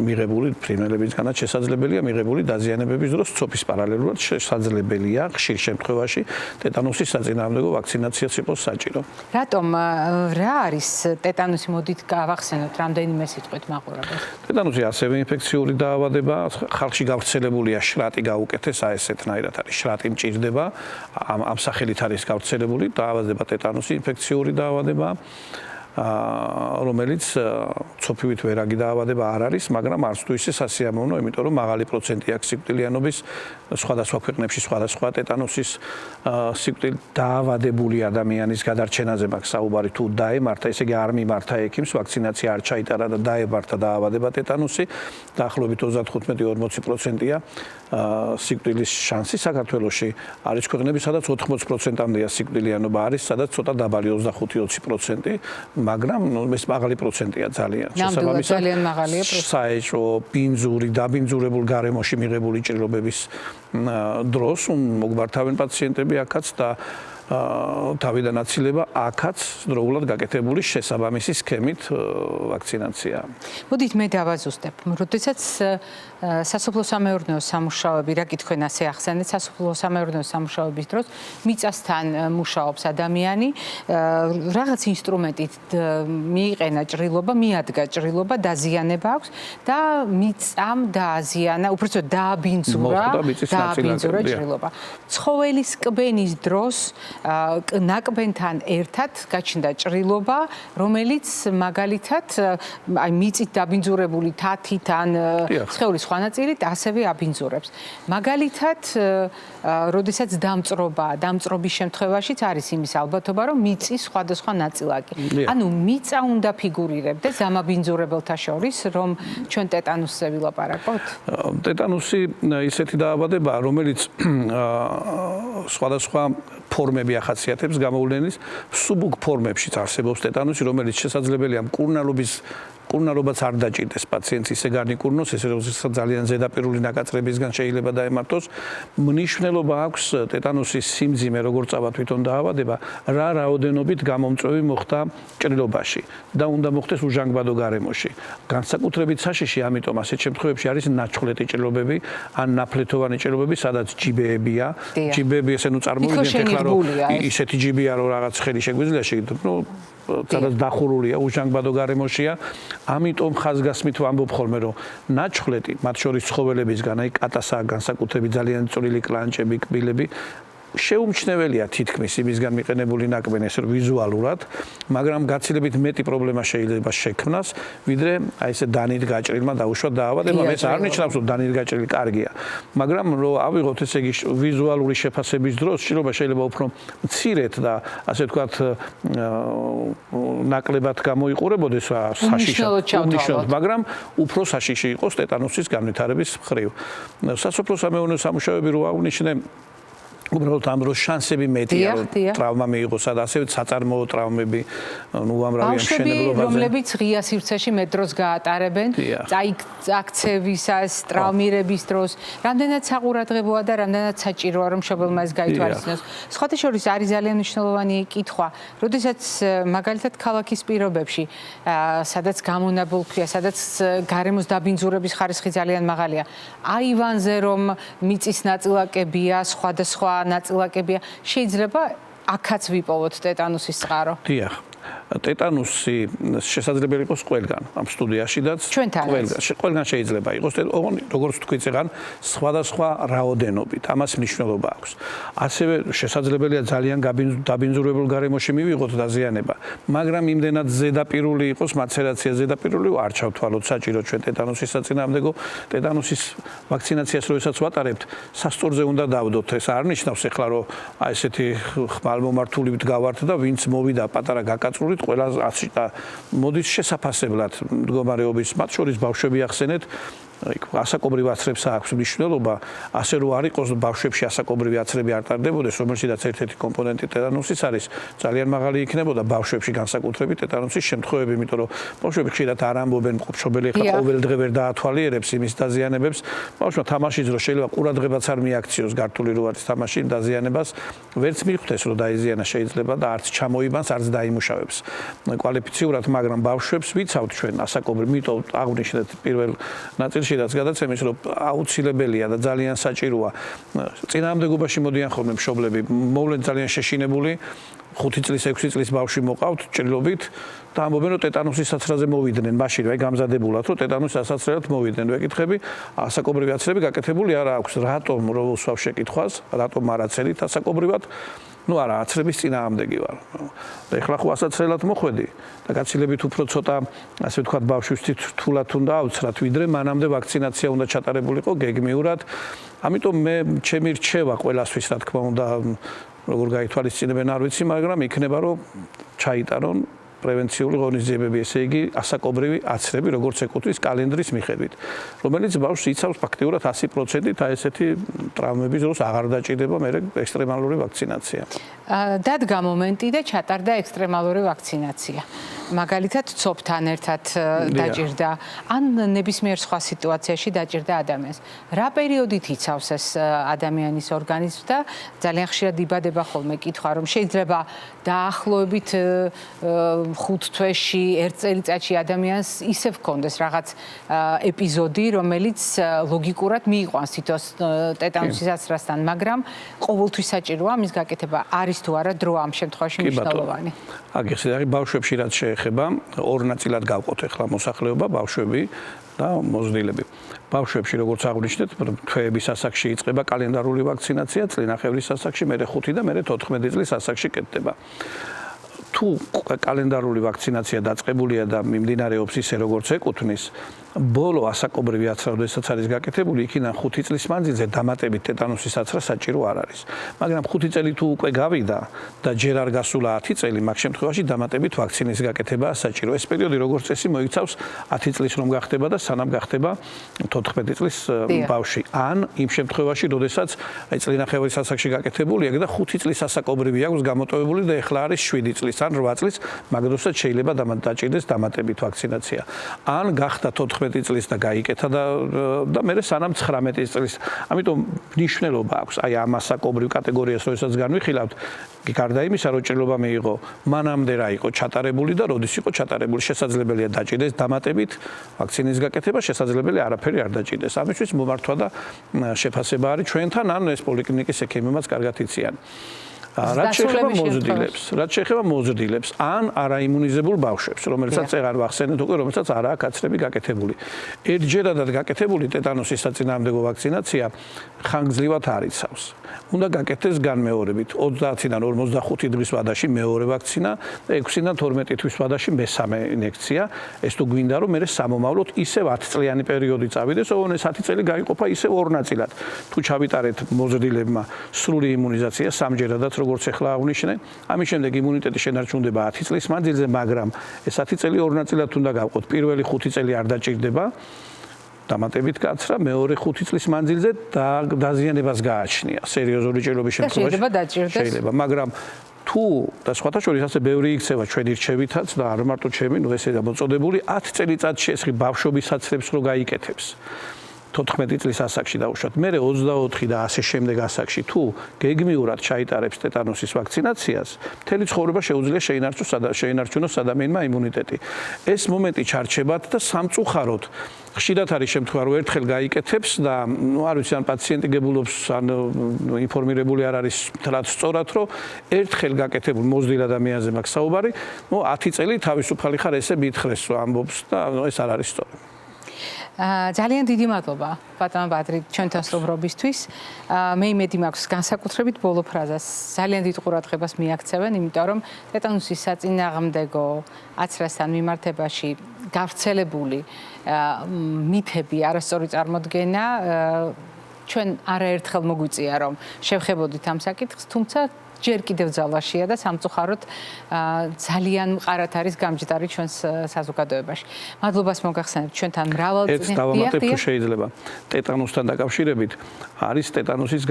მიღებული ფრინველებისგანაც შესაძლებელია მიღებული დაზიანებების დროს ცოფის პარალელურად შესაძლებელია ხშირ შემთხვევაში ტეტანოსის საწინააღმდეგო ვაქცინაციაც იყოს საჭირო. რატომ რა არის ტეტანოსი? მოდით გავახსენოთ რამდენიმე სიტყვით მაყურებელს. ტეტანოსი ასევე ინფექციური დაავადება, ხალხში გავრცელებულია შრატი გაუკეთეს, ესეთნაირად არის შრატი მჭირდება, ამ სახელით არის გავრცელებული დაავადება ტეტანოსი ინფექციური დაავადება. რომელიც ცოფივით ვერაგი დაავადება არ არის, მაგრამ არც თუ ისე სასიამოვნო, იმიტომ რომ მაღალი პროცენტი აქვს სიკვდილიანობის სხვადასხვა ქვეყნებში სხვადასხვა ტეტანოსის სიკვდილ დაავადებული ადამიანის გადარჩენაზე მაქვს საუბარი თუ დაემართა, ესე იგი არ მიმართა ექიმს, ვაქცინაცია არ ჩაიტარა და დაემართა დაავადება ტეტანოსი, დაახლოებით 35-40%-ია სიკვდილის შანსი საქართველოში. არის ქვეყნები, სადაც 80%-მდეა სიკვდილიანობა არის, სადაც ცოტა დაბალი 25-20%, მაგრამ ეს მაღალი პროცენტია ძალიან. შესაბამისად ძალიან მაღალია პროცენტი. საეჭვო, ბინძური, დაბინძურებულ გარემოში მიღებული ჭრილობების დროს მოგმართავენ პაციენტები აქაც და თავიდან აცილება აქაც დროულად გაკეთებული შესაბამისი სქემით ვაქცინაცია. მოდით მე დავაზუსტებ. როდესაც სასოფლო-სამეურნეო სამუშაოები, რა კითხვენ ასე ახსენეთ, სასოფლო-სამეურნეო სამუშაოების დროს მიწასთან მუშაობს ადამიანი, რაღაც ინსტრუმენტით მიიყენა ჭრილობა, მიადგა ჭრილობა, დაზიანება აქვს და მიწამ დააზიანა, უბრალოდ დააბინძურა ჭრილობა. ცხოველის კბენის დროს ნაკბენთან ერთად გაჩნდა ჭრილობა, რომელიც მაგალითად აი მიწით დაბინძურებული თათით ან სხეულის სხვა ნაწილით ასევე აბინძურებს. მაგალითად, როდესაც დამწრობის შემთხვევაშიც არის იმის ალბათობა, რომ მიწის სხვადასხვა ნაწილაკი. ანუ მიწა უნდა ფიგურირებდეს ამაბინძურებელთა შორის, რომ ჩვენ ტეტანუსზე ვილაპარაკოთ? ტეტანუსი ისეთი დაავადებაა, რომელიც სხვადასხვა ფორმები ახასიათებს გამოვლენის, სუბუქ ფორმებშიც არსებობს ტეტანუსი, რომელიც შესაძლებელია მკურნალობაც არ დაჭირდეს პაციენტს, ისე განიკურნოს, ესე რომ ძალიან ზედაპირული ნაკაწრებისგან შეიძლება დაემართოს. მნიშვნელობა აქვს ტეტანუსის სიმძიმე, როგორც წავა თვითონ დაავადება, რა რაოდენობით გამომწვევი მოხდა ჭრილობაში და უნდა მოხდეს უჟანგბადო გარემოში. განსაკუთრებით საშიში, ამიტომ ასეთ შემთხვევებში არის ნაჩხლეტი ჭრილობები ან ნაფლეთოვანი ჭრილობები, სადაც ჯიბეებია. ჯიბეები ესე ნუ წარმოვიდგინეთ ეხლა რომ ისეთი ჯიბია რომ რაღაც ხელი შეგვიძლია შეგიძლიათ, სადაც დახურულია უჟანგბადო გარემოშია. ამიტომ ხაზგასმით ვამბობ ხოლმე რომ ნაჩხლეტი, მათ შორის ცხოველებისგან, აი კატასაა განსაკუთრებით ძალიან წვრილი კლანჭები, კბილები შეუმჩნეველია თითქმის იმისგან მიყენებული ნაკბენი ესე ვიზუალურად, მაგრამ გაცილებით მეტი პრობლემა შეიძლება შექმნას, ვიდრე აი ესე დანით გაჭრილმა დაუშვა დაავადება. ეს არ ნიშნავს რომ დანით გაჭრილი კარგია, მაგრამ რომ ავიღოთ ესე იგი ვიზუალური შეფასების დროს შეიძლება უფრო მცირეთ და ასე ვთქვათ ნაკლებად გამოიყურებოდეს საშიშად, მაგრამ უფრო საშიში იყოს ტეტანუსის განვითარების მხრივ. სასოფლო-სამეურნეო სამუშაოები რო აღნიშნე უბრალოდ ამ დროს შანსები მეტია რომ ტრავმა მიიღოს და ასევე საწარმოო ტრავმები, უამრავი მშენებლობაზე. რომლებიც ღია სივრცეში მეტროს გაატარებენ, აქცევისას, ტრავმირების დროს, რამდენად საყურადღებოა და რამდენად საჭიროა რომ მშობელმა ეს გაითვალისწინოს. სხვათა შორის არის ძალიან მნიშვნელოვანი კითხვა, როდესაც მაგალითად ქალაქის პირობებში, სადაც გამონაბოლქვია, სადაც გარემოს დაბინძურების ხარისხი ძალიან მაღალია, აივანზე რომ მიწის ნაწილაკებია, სხვადასხვა ნაწილაკებია, შეიძლება აქაც ვიპოვოთ ტეტანუსის წყარო. დიახ. ტეტანუსი შესაძლებელი იყოს ყველგან ამ სტუდიაშიდაც ყველგან შეიძლება იყოს როგორც თქვით წეგან სხვადასხვა რაოდენობით ამას მნიშვნელობა აქვს ასევე შესაძლებელია ძალიან დაბინძურებულ გარემოში მივიღოთ დაზიანება მაგრამ იმდენად ზედაპირული იყოს მაცერაცია ზედაპირული არ ჩავთვალოთ საჭირო ჩვენ ტეტანუსის საწინააღმდეგო ტეტანუსის ვაქცინაციას როდესაც ვატარებთ სასწორზე უნდა დავდოთ ეს არ ნიშნავს ეხლა რომ აი ესეთი ხმალმომართულით გავართ და ვინც მოვიდა პატარა გაკაწრულით ყველა მოდის შესაფასებლად მდგომარეობის მათ შორის ბავშვები ახსენეთ ასაკობრივ აცრებს აქვს მნიშვნელობა ასე რომ არ იყოს ბავშვებში ასაკობრივი აცრები არ ტარდებოდეს რომელშიც ერთ-ერთი კომპონენტი ტეტანუსის არის ძალიან მაღალი იქნებოდა ბავშვებში განსაკუთრებით ტეტანუსის შემთხვევები იმიტომ რომ ბავშვები ხშირად არ ამბობენ მშობელი ხა ყოველდღე ვერ დაათვალიერებს იმის დაზიანებებს ბავშვმა თამაშიც რომ შეიძლება ყურადღებაც არ მიაქციოს გართული რო არის თამაში დაზიანებას ვერც მიხვდეს რომ დაიზიანა შეიძლება და არც ჩამოიბანს არც დაიმუშავებს კვალიფიციურად მაგრამ ბავშვებს ვიცავთ ჩვენ ასაკობრივ იმიტომ აღვნიშნეთ პირველ ნაწილში რაც გადაცემის რომ აუცილებელია და ძალიან საჭიროა წინააღმდეგობაში მოდიან ხოლმე მშობლები მოვლენ ძალიან შეშინებული 5 წლის 6 წლის ბავშვი მოყავთ ჭრილობით და ამბობენ რომ ტეტანუსის საცრაზე მოვიდნენ მაშინ აი გამზადებულად რომ ტეტანუსის საცრად მოვიდნენ ვეკითხები ასაკობრივი აცრები გაკეთებული არა აქვს რატომ რო უსვავ შეკითხვას რატომ არ აცერით ასაკობრივად ну არა აცრების წინააღმდეგი ვარ და ეხლა ხო ასაცრელად მოხვედი და გაცილებით უფრო ცოტა ასე ვთქვათ ბავშვის თულად უნდა ავცრათ ვიდრე მანამდე ვაქცინაცია უნდა ჩატარებულიყო გეგმიურად ამიტომ მე ჩემი რჩევა ყველასთვის რა თქმა უნდა როგორ გაითვალისწინებენ არ ვიცი მაგრამ იქნება რომ ჩაიტარონ პრევენციული ღონისძიებები ესე იგი ასაკობრივი აცრები როგორც ეკუთვნის კალენდრის მიხედვით რომელიც ბავშვს იცავს ფაქტიურად 100%-ით აი ესეთი ტრავმების დროს აღარ დაჭირდება მე ექსტრემალური ვაქცინაცია დადგა მომენტი და ჩატარდა ექსტრემალური ვაქცინაცია მაგალითად ცოფთან ერთად დაჭირდა ან ნებისმიერ სხვა სიტუაციაში დაჭირდა ადამიანს რა პერიოდით იცავს ეს ადამიანის ორგანიზმს და ძალიან ხშირად იბადება ხოლმე კითხვა რომ შეიძლება დაახლოებით 5 თვეში, 1 წელიწადში ადამიანს ისევ ჰქონდეს რაღაც ეპიზოდი, რომელიც ლოგიკურად მიიყვანს თითოს ტეტანუსის აცრასთან, მაგრამ ყოველთვის საჭიროა მის გაკეთება. არის თუ არა დრო ამ შემთხვევაში მნიშვნელოვანი? აგიხსნა, ბავშვებში რაც შეეხება, ორ ნაწილად გავყოთ ახლა მოსახლეობა, ბავშვები და მოზრდილები. ბავშვებში როგორც აღვნიშნეთ, თვეების ასაკში იწყება კალენდარული ვაქცინაცია, წლინახევრის ასაკში, მერე 5 და მერე 14 წლის ასაკში კეთდება. თუ კალენდარული ვაქცინაცია დაწყებულია და მიმდინარეობს ისე როგორც ეკუთვნის, ბოლო ასაკობრივი აცრა, როდესაც არის გაკეთებული, იქიდან 5 წლის მანძილზე დამატებით ტეტანუსის აცრა საჭირო არ არის. მაგრამ 5 წელი თუ უკვე გავიდა და ჯერ არ გასულა 10 წელი, მაგ შემთხვევაში დამატებით ვაქცინის გაკეთებაა საჭირო. ეს პერიოდი როგორც წესი მოიცავს 10 წლის რომ გახდება და სანამ გახდება 14 წლის ბავშვი. ან იმ შემთხვევაში, როდესაც აი წლინახევრის ასაკში გაკეთებულია და 5 წლის ასაკობრივი აქვს გამოტოვებული და ეხლა არის 7 წლის ან 8 წლის, მაგ დროსაც შეიძლება დაჭირდეს დამატებით ვაქცინაცია. ან გახდა 14 წლის და გაიკეთა და მერე სანამ 19 წლის. ამიტომ მნიშვნელობა აქვს აი ამ ასაკობრივ კატეგორიას, როდესაც განვიხილავთ, გარდა იმისა, რომ ჭრილობა მიიღო, მანამდე რა იყო ჩატარებული და როდის იყო ჩატარებული, შესაძლებელია დაჭირდეს დამატებით ვაქცინის გაკეთება, შესაძლებელია არაფერი არ დაჭირდეს. ამისთვის მომართვა და შეფასება არის ჩვენთან, ან ეს პოლიკლინიკის ექიმებმაც კარგად იციან. რაც შეეხება მოზრდილებს, ან არაიმუნიზებულ ბავშვებს, რომელსაც აღარ ვახსენეთ უკვე, რომელსაც არ აქვს აცრები გაკეთებული. ერთჯერადად გაკეთებული ტეტანუსის საწინააღმდეგო ვაქცინაცია ხანგრძლივად არ იცავს. უნდა გაკეთდეს განმეორებით 30-დან 45 დღის ვადაში მეორე ვაქცინა და 6-დან 12 თვის ვადაში მესამე ინექცია. ეს თუ გვინდა რომ მე სამომავლოდ ისევ 10 წლიანი პერიოდი წავიდეს, ოღონდ 10 წელი გაიყოფა ისევ ორ ნაწილად. თუ ჩავიტარეთ მოზრდილებმა სრული იმუნიზაცია სამჯერადად როგორც ახლა აღვნიშნე, ამის შემდეგ იმუნიტეტი შენარჩუნდება 10 წლის მანძილზე, მაგრამ ეს 10 წელი ორ ნაწილად უნდა გავყოთ. პირველი 5 წელი არ დაჭირდება დამატებით კაცრა, მეორე 5 წლის მანძილზე დაზიანებას გააჩნია. სერიოზული ჭრილობის შემთხვევაში შეიძლება, მაგრამ თუ და სხვათა შორის ასე ბევრი იქცევა ჩვენი რჩევითაც და არ მარტო ჩემი, ნუ ესე გამოწოდებული 10 წელიწადში ეს ბავშვობის აცრებს რო გაიკეთებს. 14 წლის ასაკში დაუშვათ. მე 24 და ასე შემდეგ ასაკში თუ გეგმიურად ჩაიტარებს ტეტანუსის ვაქცინაციას, მთელი ცხოვრება შეუძლია შეინარჩუნოს ადამიანმა იმუნიტეტი. ეს მომენტი ჩარჩებათ და სამწუხაროდ ხშირად არის შემთხვევა, რომ ერთხელ გაიკეთებს და არ ვიცი ან პაციენტი გებულობს ან ინფორმირებული არ არის თლად სწორად, რომ ერთხელ გაკეთებულ მოზრდილ ადამიანზე მაქვს საუბარი, 10 წელი თავისუფალი ხარ ესე მითხრეს რომ ამბობს და ეს არ არის სწორი. ძალიან დიდი მადლობა ბატონო ბადრი ჩვენთან სტუმრობისთვის. მე იმედი მაქვს განსაკუთრებით ბოლო ფრაზას ძალიან დიდ ყურადღებას მიაქცევენ, იმიტომ რომ ტეტანუსის საწინააღმდეგო აცრასთან მიმართებაში გავრცელებული მითები, არასწორი წარმოდგენა ჩვენ არაერთხელ მოგვიწია რომ შევხებოდით ამ საკითხს, თუმცა ჯერ კიდევ ძალაშია და სამწუხაროდ ძალიან მყარად არის გამჯდარი ჩვენს საზოგადოებაში. მადლობას მოგახსენებთ ჩვენთან მრავალ ერთ დავამატებ თუ შეიძლება. ტეტანუსთან დაკავშირებით არის ტეტანუსის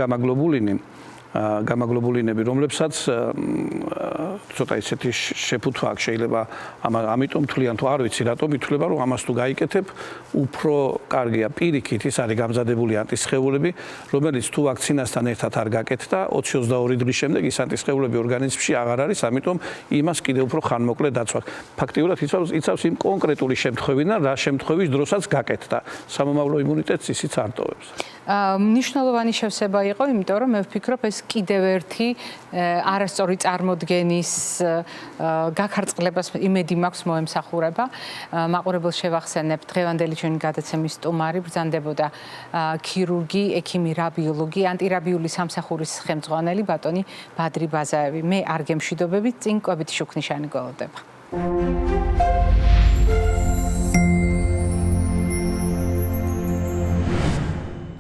გამაგლობულინები, რომლებსაც ცოტა ისეთი შეფუთვა აქვს შეიძლება ამიტომ თვლიან თუ არ ვიცი რატომ ითვლება რომ ამას თუ გაიკეთებ უფრო კარგია პირიქით ის არის გამზადებული ანტისხეულები რომელიც თუ ვაქცინასთან ერთად არ გაკეთდა 20-22 დღის შემდეგ ის ანტისხეულები ორგანიზმში აღარ არის ამიტომ იმას კიდევ უფრო ხანმოკლე დაცვას ფაქტიურად იცავს იმ კონკრეტული შემთხვევიდან რა შემთხვევის დროსაც გაკეთდა სამომავლო იმუნიტეტს ისიც არ ტოვებს მნიშვნელოვანი შევსება იყო იმიტომ რომ მე ვფიქრობ ეს კიდევ ერთი არასწორი წარმოდგენის გაქარწყლებას იმედი მაქვს მოემსახურება. მაყურებელს შევახსენებ დღევანდელი ჩვენი გადაცემის სტუმარი ბრძანდებოდა ქირურგი, ექიმი, რადიოლოგი, ანტირაბიული სამსახურის ხელმძღვანელი ბატონი ბადრი ბაზაევი. მე არ გემშვიდობებით, წინ კვებით შუქნიშანი გველოდება.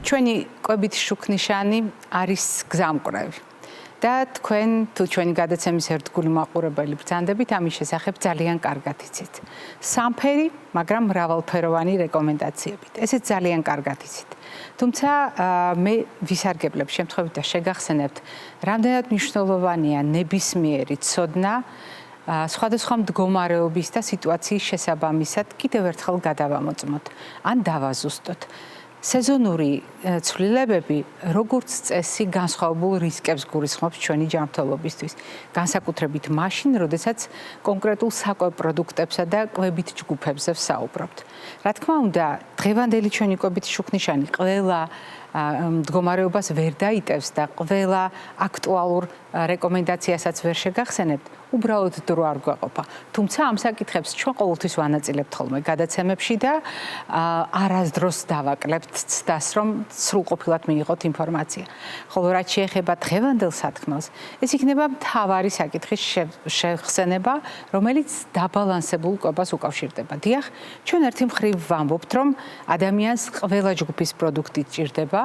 ჩვენი კვებით შუქნიშანი არის გზამკვლევი და თქვენ თუ ჩვენი გადაცემის ერთგული მაყურებელი ბრძანდებით ამის შესახებ ძალიან კარგად იცით. სამფერი, მაგრამ მრავალფეროვანი რეკომენდაციებით. ესეც ძალიან კარგად იცით. თუმცა მე ვისარგებლებ შემთხვევით და შეგახსენებთ, რამდენად მნიშვნელოვანია ნებისმიერი ცოდნა სხვადასხვა მდგომარეობის და სიტუაციის შესაბამისად კიდევ ერთხელ გადავამოწმოთ ან დავაზუსტოთ. სეზონური ცვლილებები როგორც წესი განსხვავებულ რისკებს გულისხმობს ჩვენი ჯანმრთელობისთვის. განსაკუთრებით მაშინ, როდესაც კონკრეტულ საკვებ პროდუქტებსა და კვებით ჯგუფებზე ვსაუბრობთ. რა თქმა უნდა, დღევანდელი ჩვენი კვებით შუქნიშანი ყველა მდგომარეობას ვერ დაიტევს და ყველა აქტუალურ რეკომენდაციასაც ვერ შეგახსენებთ, უბრალოდ დრო არ გვაყოფა. თუმცა ამ საკითხებს ჩვენ ყოველთვის ვანაწილებთ ხოლმე გადაცემებში და არასდროს დავაკლებთ ცდას, რომ სრულყოფილად მიიღოთ ინფორმაცია. ხოლო რაც შეეხება დღევანდელ სათქმელს, ეს იქნება მთავარი საკითხის შეხსენება, რომელიც დაბალანსებულ კვებას უკავშირდება. დიახ, ჩვენ ერთი მხრივ ვამბობთ, რომ ადამიანს ყველა ჯგუფის პროდუქტი სჭირდება,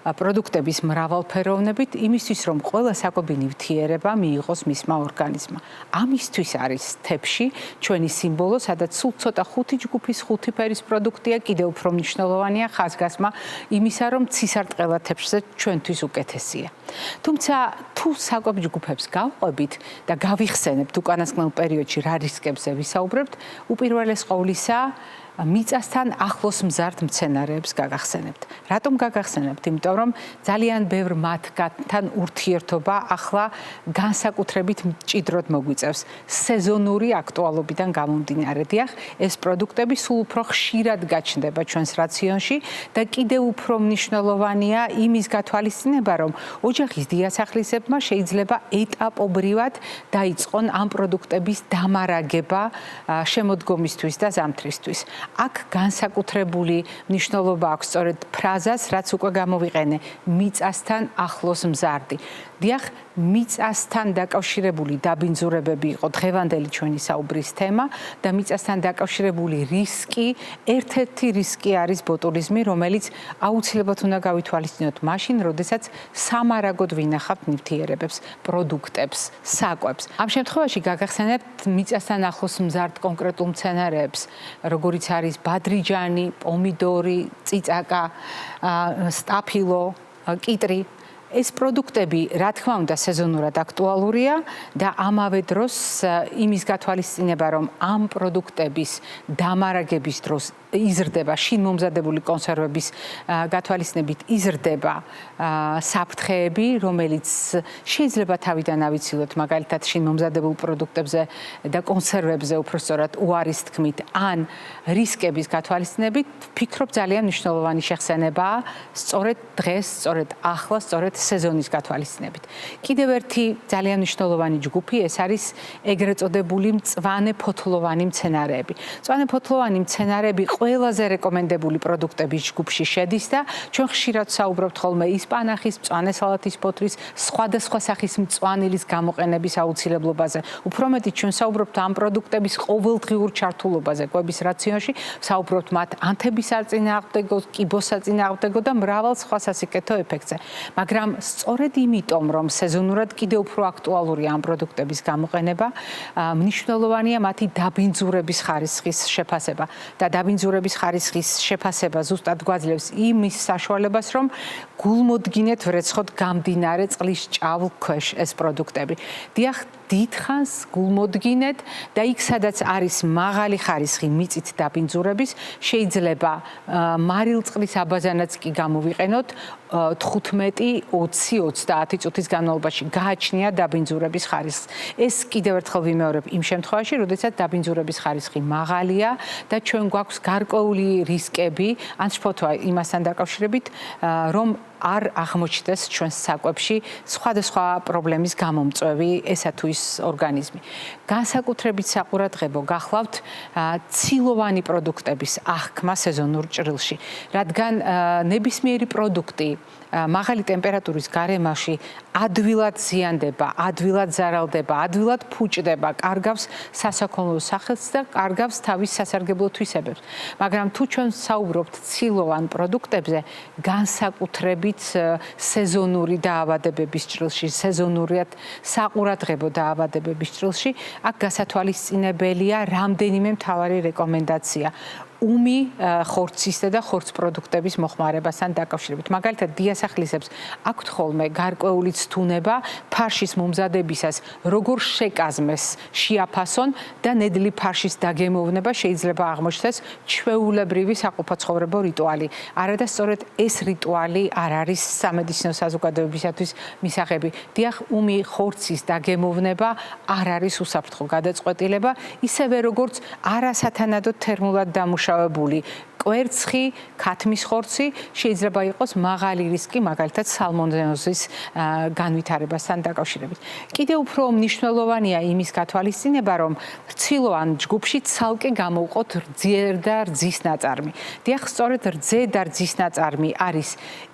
პროდუქტების მრავალფეროვნებით იმისთვის რომ ყველა საკვები ნივთიერება მიიღოს მისმა ორგანიზმმა. ამისთვის არის თეფში ჩვენი სიმბოლო, სადაც სულ ცოტა 5 ჯგუფის 5 ფერის პროდუქტია, კიდევ უფრო მნიშვნელოვანია ხაზგასმა იმისა, რომ ცისარტყელა თეფშზე ჩვენთვის უკეთესია. თუმცა თუ საკვები ჯგუფებს გავყვებით და გავიხსენებთ უკანასკნელ პერიოდში რა რისკებზე ვისაუბრებთ, უპირველეს ყოვლისა მიწასთან ახლოს მზარდ მცენარეებს გაგახსენებთ. რატომ გაგახსენებთ? იმიტომ რომ ძალიან ბევრ მათგან ურთიერთობა ახლა განსაკუთრებით მჭიდროდ მოგვიწევს სეზონური აქტუალობიდან გამომდინარე. დიახ, ეს პროდუქტები სულ უფრო ხშირად გაჩნდება ჩვენს რაციონში და კიდევ უფრო მნიშვნელოვანია იმის გათვალისწინება, რომ ოჯახის დიასახლისებმა შეიძლება ეტაპობრივად დაიწყონ ამ პროდუქტების დამარაგება შემოდგომისთვის და ზამთრისთვის. აქ განსაკუთრებული მნიშვნელობა აქვს სწორედ ფრაზას, რაც უკვე გამოვიყენე, მიწასთან ახლოს მზარდი. დიახ, მიწასთან დაკავშირებული დაბინძურებები იყო დღევანდელი ჩვენი საუბრის თემა და მიწასთან დაკავშირებული რისკი, ერთ-ერთი რისკი არის ბოტულიზმი, რომელიც აუცილებლად უნდა გავითვალისწინოთ მაშინ, როდესაც სამარაგოდ ვინახავთ ნივთიერებებს, პროდუქტებს, საკვებს. ამ შემთხვევაში გაგახსენებთ მიწასთან ახლოს მზარდ კონკრეტულ მცენარეებს, როგორიც არის ბადრიჯანი, პომიდორი, წიწაკა, სტაფილო, კიტრი. ეს პროდუქტები, რა თქმა უნდა, სეზონურად აქტუალურია და ამავე დროს იმის გათვალისწინება, რომ ამ პროდუქტების დამარაგების დროს იზრდება შინ მომზადებული კონსერვების გათვალისწინებით იზრდება საფრთხეები, რომელიც შეიძლება თავიდან ავიცილოთ, მაგალითად შინ მომზადებულ პროდუქტებზე და კონსერვებზე უпростоრად უარის თქმით, ან რისკების გათვალისწინებით, ვფიქრობ ძალიან მნიშვნელოვანი შეხსენებაა სწორედ დღეს, სწორედ ახლა, სწორედ სეზონის გათვალისწინებით. კიდევ ერთი ძალიან მნიშვნელოვანი ჯგუფი ეს არის ეგრეთ წოდებული მწვანე ფოთლოვანი მცენარეები. მწვანე ფოთლოვანი მცენარეები ყველაზე რეკომენდებული პროდუქტების ჯგუფში შედის და ჩვენ ხშირად საუბრობთ ხოლმე ისპანახის, მწვანე სალათის ფოთლის, სხვადასხვა სახის მწვანილის გამოყენების აუცილებლობაზე. უფრო მეტი ჩვენ საუბრობთ ამ პროდუქტების ყოველდღიურ ჩართულობაზე კვების რაციონში, საუბრობთ მათ ანთების საწინააღმდეგო, კიბოს საწინააღმდეგო და მრავალ სხვა სასიკეთო ეფექტზე. მაგრამ სწორედ იმიტომ, რომ სეზონურად კიდევ უფრო აქტუალურია ამ პროდუქტების გამოყენება, მნიშვნელოვანია მათი დაბინძურების ხარისხის შეფასება და დაბინძურების ხარისხის შეფასება ზუსტად გვაძლევს იმის საშუალებას, რომ გულმოდგინეთ ვრეცხოთ გამდინარე წყლის ჭავლქვეშ ეს პროდუქტები. დიახ, დიდხანს გულმოდგინეთ და იქ სადაც არის მაღალი ხარისხი მიწით დაბინძურების, შეიძლება მარილ წყლის აბაზანაც კი გამოვიყენოთ 15, 20, 30 წუთის განმავლობაში გააჩნია დაბინძურების ხარისხს. ეს კიდევ ერთხელ ვიმეორებ იმ შემთხვევაში, როდესაც დაბინძურების ხარისხი მაღალია და ჩვენ გვაქვს გარკვეული რისკები, ან შფოთვა იმასთან დაკავშირებით, რომ არ აღმოჩნდეს ჩვენს საკვებში სხვადასხვა პრობლემის გამომწვევი ესა თუ ის ორგანიზმი. განსაკუთრებით საყურადღებო გახლავთ ცილოვანი პროდუქტების აღქმა სეზონურ ჭრილში, რადგან ნებისმიერი პროდუქტი მაღალი ტემპერატურის გარემოში ადვილად ზიანდება, ადვილად ზარალდება, ადვილად ფუჭდება, კარგავს სასაქონლო სახელს და კარგავს თავის სასარგებლო თვისებებს. მაგრამ თუ ჩვენ საუბრობთ ცილოვან პროდუქტებზე, განსაკუთრებით სეზონური დაავადებების ჭრილში, სეზონურად საყურადღებო დაავადებების ჭრილში, აქ გასათვალისწინებელია რამდენიმე მთავარი რეკომენდაცია. უმი ხორცისა და ხორც პროდუქტების მოხმარებასთან დაკავშირებით. მაგალითად, დიასახლისებს აქვთ ხოლმე გარკვეული ცთუნება ფარშის მომზადებისას, როგორ შეკაზმეს შეაფასონ და ნედლი ფარშის დაგემოვნება შეიძლება აღმოჩნდეს ჩვეულებრივი საყოფაცხოვრებო რიტუალი. არადა სწორედ ეს რიტუალი არ არის სამედიცინო საზოგადოებისათვის მისაღები. დიახ, უმი ხორცის დაგემოვნება არ არის უსაფრთხო გადაწყვეტილება, ისევე როგორც არასათანადო თერმულად დამუშავებული კვერცხი, ქათმის ხორცი შეიძლება იყოს მაღალი რისკი, მაგალითად სალმონეზის განვითარებასთან დაკავშირებით. კიდევ უფრო მნიშვნელოვანია იმის გათვალისწინება, რომ ცილოვან ჯგუფში ცალკე გამოვყოთ რძე და რძის ნაწარმი. დიახ, სწორედ რძე და რძის ნაწარმი არის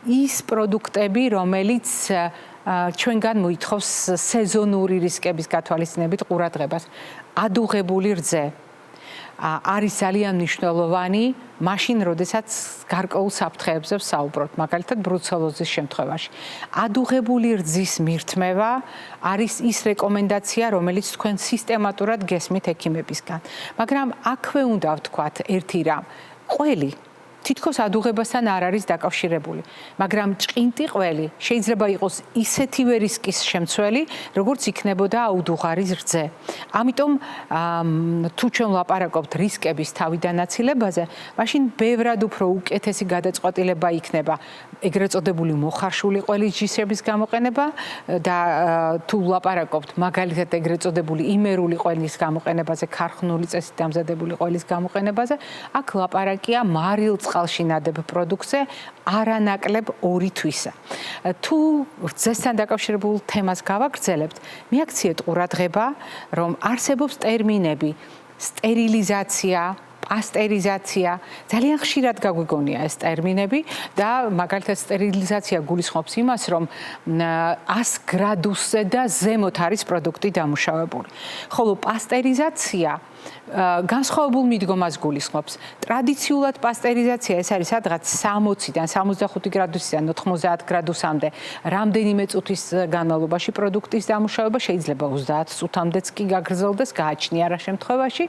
ის პროდუქტები, რომელიც ჩვენგან მოითხოვს სეზონური რისკების გათვალისწინებით ყურადღებას. ადუღებული რძე არის ძალიან მნიშვნელოვანი მაშინ, როდესაც გარკვეულ საფრთხეებზე ვსაუბრობთ, მაგალითად ბრუცელოზის შემთხვევაში. ადუღებული რძის მირთმევა არის ის რეკომენდაცია, რომელიც თქვენ სისტემატურად გესმით ექიმებისგან. მაგრამ აქვე უნდა ვთქვათ ერთი რამ, ყველი თითქოს ადუღებასთან არ არის დაკავშირებული, მაგრამ ჭყინტი ყველი შეიძლება იყოს ისეთივე რისკის შემცველი, როგორც იქნებოდა აუდუღარის რძე. ამიტომ თუ ჩვენ ვლაპარაკობთ რისკების თავიდან აცილებაზე, მაშინ ბევრად უფრო უკეთესი გადაწყვეტილება იქნება ეგრეთ წოდებული მოხარშული ყველის ჯიშების გამოყენება და თუ ვლაპარაკობთ მაგალითად ეგრეთ წოდებული იმერული ყველის გამოყენებაზე, ქარხნული წესით დამზადებული ყველის გამოყენებაზე, აქ ლაპარაკია მარილ წყალში ნადებ პროდუქტზე არანაკლებ 2 თვისა. თუ რძესთან დაკავშირებულ თემას გავაგრძელებთ, მიაქციეთ ყურადღება, რომ არსებობს ტერმინები სტერილიზაცია, პასტერიზაცია, ძალიან ხშირად გაგვიგონია ეს ტერმინები და მაგალითად სტერილიზაცია გულისხმობს იმას, რომ 100 გრადუსზე და ზემოთ არის პროდუქტი დამუშავებული. ხოლო პასტერიზაცია განსხვავებულ მიდგომას გულისხმობს. ტრადიციულად პასტერიზაცია ეს არის სადღაც 60-დან 65 გრადუსიდან 90 გრადუსამდე რამდენიმე წუთის განმავლობაში პროდუქტის დამუშავება შეიძლება 30 წუთამდეც კი გაგრძელდეს, გააჩნია რა შემთხვევაში.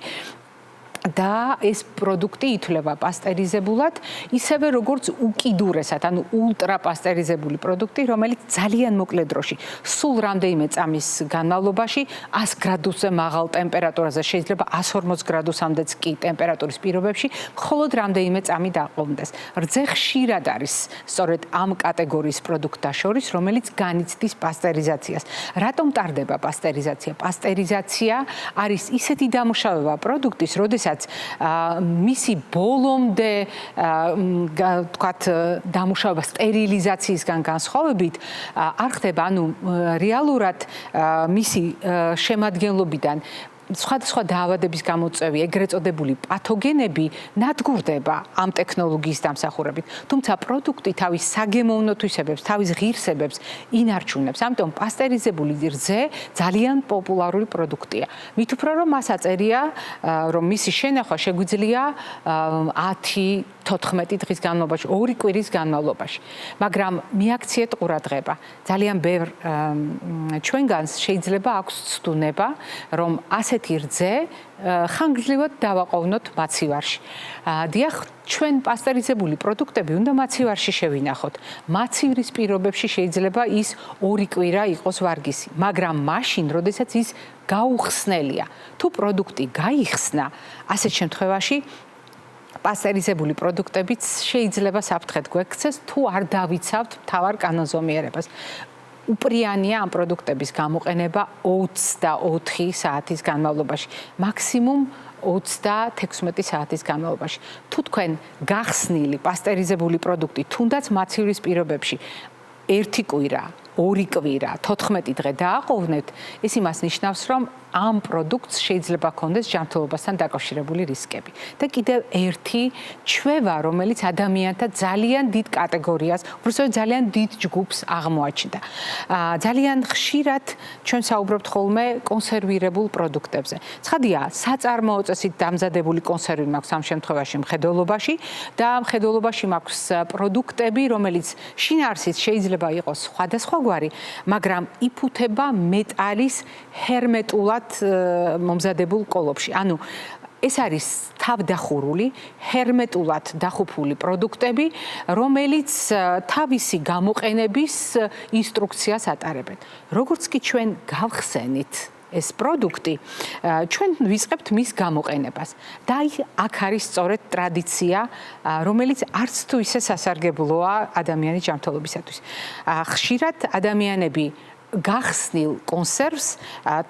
და ეს პროდუქტი ითვლება პასტერიზებულად, ისევე როგორც უკიდურესად, ანუ ულტრა პასტერიზებული პროდუქტი, რომელიც ძალიან მოკლე დროში, სულ რამდენიმე წამის განმავლობაში 100 გრადუსზე მაღალ ტემპერატურაზე, შეიძლება 140 გრადუსამდეც კი ტემპერატურის პირობებში, მხოლოდ რამდენიმე წამი დაყრდნოს. რძე ხშირად არის სწორედ ამ კატეგორიის პროდუქტთა შორის, რომელიც განიცდის პასტერიზაციას. რატომ ტარდება პასტერიზაცია? პასტერიზაცია არის ისეთი დამუშავება პროდუქტის, როდესაც მისი ბოლომდე თქვათ დამუშავება სტერილიზაციისგან განსხვავებით არ ხდება, ანუ რეალურად მისი შემადგენლობიდან სხვადასხვა დაავადების გამოწვევი, ეგრეთ წოდებული პათოგენები ნადგურდება ამ ტექნოლოგიის დამსახურებით. თუმცა პროდუქტი თავის საგემოვნო თვისებებს, თავის ღირსებებს ინარჩუნებს. ამიტომ პასტერიზებული რძე ძალიან პოპულარული პროდუქტია. მით უფრო რომ მას აწერია, რომ მისი შენახვა შეგვიძლია 10-14 დღის განმავლობაში, 2 კვირის განმავლობაში. მაგრამ მიაქციეთ ყურადღება. ძალიან ბევრ ჩვენგანს შეიძლება აქვს ცდუნება, რომ ასეთი რძე ხანგრძლივად დავაყოვნოთ მაცივარში. დიახ, ჩვენ პასტერიზებული პროდუქტები უნდა მაცივარში შევინახოთ. მაცივრის პირობებში შეიძლება ის 2 კვირა იყოს ვარგისი, მაგრამ მაშინ, როდესაც ის გაუხსნელია. თუ პროდუქტი გაიხსნა, ასეთ შემთხვევაში პასტერიზებული პროდუქტებიც შეიძლება საფრთხედ გვექცეს, თუ არ დავიცავთ მთავარ კანონზომიერებას. უპრიანია ამ პროდუქტების გამოყენება 24 საათის განმავლობაში, მაქსიმუმ 36 საათის განმავლობაში. თუ თქვენ გახსნილი პასტერიზებული პროდუქტი თუნდაც მაცივრის პირობებში 1 კვირა, 2 კვირა, 14 დღე დააყოვნებთ, ეს იმას ნიშნავს, რომ ამ პროდუქტს შეიძლება ჰქონდეს ჯანმრთელობასთან დაკავშირებული რისკები. და კიდევ ერთი ჩვევა, რომელიც ადამიანთა ძალიან დიდ კატეგორიას, უბრალოდ ძალიან დიდ ჯგუფს აღმოაჩნდა. ძალიან ხშირად ჩვენ საუბრობთ ხოლმე კონსერვირებულ პროდუქტებზე. ცხადია, საწარმოო წესით დამზადებული კონსერვი მაქვს ამ შემთხვევაში მხედველობაში და მხედველობაში მაქვს პროდუქტები, რომელიც შინაარსით შეიძლება იყოს სხვადასხვაგვარი, მაგრამ იფუთება მეტალის ჰერმეტულად მომზადებულ კოლოფში. ანუ ეს არის თავდახურული, ჰერმეტულად დახუფული პროდუქტები, რომელიც თავისი გამოყენების ინსტრუქციას ატარებენ. როგორც კი ჩვენ გავხსენით ეს პროდუქტი, ჩვენ ვიწყებთ მის გამოყენებას. და აქ არის სწორედ ტრადიცია, რომელიც არც თუ ისე სასარგებლოა ადამიანის ჯანმრთელობისათვის. ხშირად ადამიანები გახსნილ კონსერვს,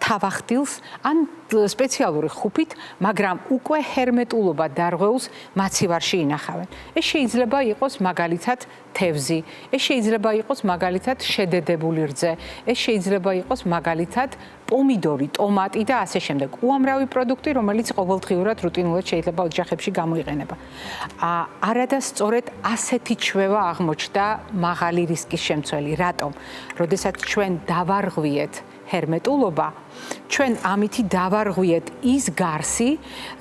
თავახდილს ან სპეციალური ხუფით, მაგრამ უკვე ჰერმეტულობა დარღვეულს მაცივარში ინახავენ. ეს შეიძლება იყოს მაგალითად თევზი, ეს შეიძლება იყოს მაგალითად შედედებული რძე, ეს შეიძლება იყოს მაგალითად პომიდორი, ტომატი და ასე შემდეგ. უამრავი პროდუქტი, რომელიც ყოველდღიურად რუტინულად შეიძლება ოჯახებში გამოიყენება. არადა სწორედ ასეთი ჩვევა აღმოჩნდა მაღალი რისკის შემცველი. რატომ? როდესაც ჩვენ დავარღვიეთ ჰერმეტულობა, ჩვენ ამითი დავარღვიეთ ის გარსი,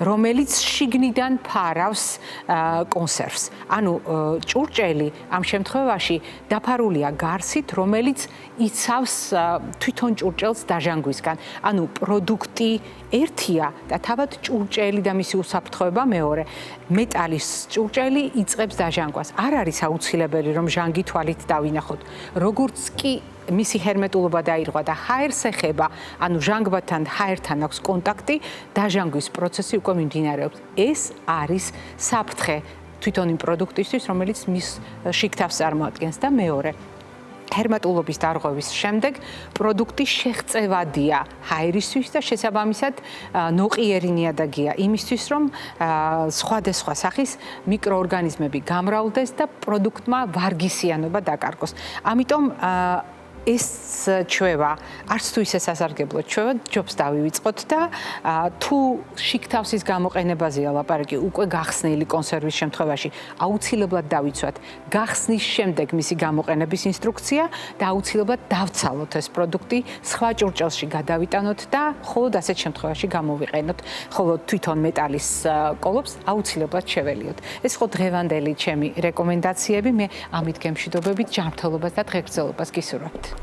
რომელიც შიგნიდან ფარავს კონსერვს. ანუ ჭურჭელი ამ შემთხვევაში დაფარულია გარსით, რომელიც იცავს თვითონ ჭურჭელს დაჟანგვისგან. ანუ პროდუქტი ერთია და თავად ჭურჭელი და მისი უსაფრთხოება მეორე. მეტალის ჭურჭელი იწყებს დაჟანგვას. არ არის აუცილებელი, რომ ჟანგი თვალით დავინახოთ. როგორც კი მისი ჰერმეტულობა დაირღვა და ჰაერს ეხება, ანუ ჟანგბათან ჰაერთან აქვს კონტაქტი, დაჟანგვის პროცესი უკვე მიმდინარეობს. ეს არის საფრთხე თვითონ იმ პროდუქტისთვის, რომელიც მის შიგთავს წარმოადგენს და მეორე ჰერმეტულობის დარღვევის შემდეგ პროდუქტი შეღწევადია ჰაერისთვის და შესაბამისად ნოყიერი ნიადაგია იმისთვის, რომ სხვადასხვა სახის მიკროორგანიზმები გამრავლდეს და პროდუქტმა ვარგისიანობა დაკარგოს. ამიტომ ეს ჩვევა არც თუ ისე სასარგებლო ჩვევა ჯობს დავივიწყოთ და თუ შიგთავსის გამოყენებაზეა ლაპარაკი უკვე გახსნილი კონსერვის შემთხვევაში აუცილებლად დავიცვათ გახსნის შემდეგ მისი გამოყენების ინსტრუქცია და აუცილებლად დავცალოთ ეს პროდუქტი სხვა ჭურჭელში გადავიტანოთ და მხოლოდ ასეთ შემთხვევაში გამოვიყენოთ ხოლო თვითონ მეტალის კოლოფს აუცილებლად შეველიოთ ეს ხო დღევანდელი ჩემი რეკომენდაციები მე ამით გემშვიდობებით ჯანმრთელობას და დღეგრძელობას გისურვებთ.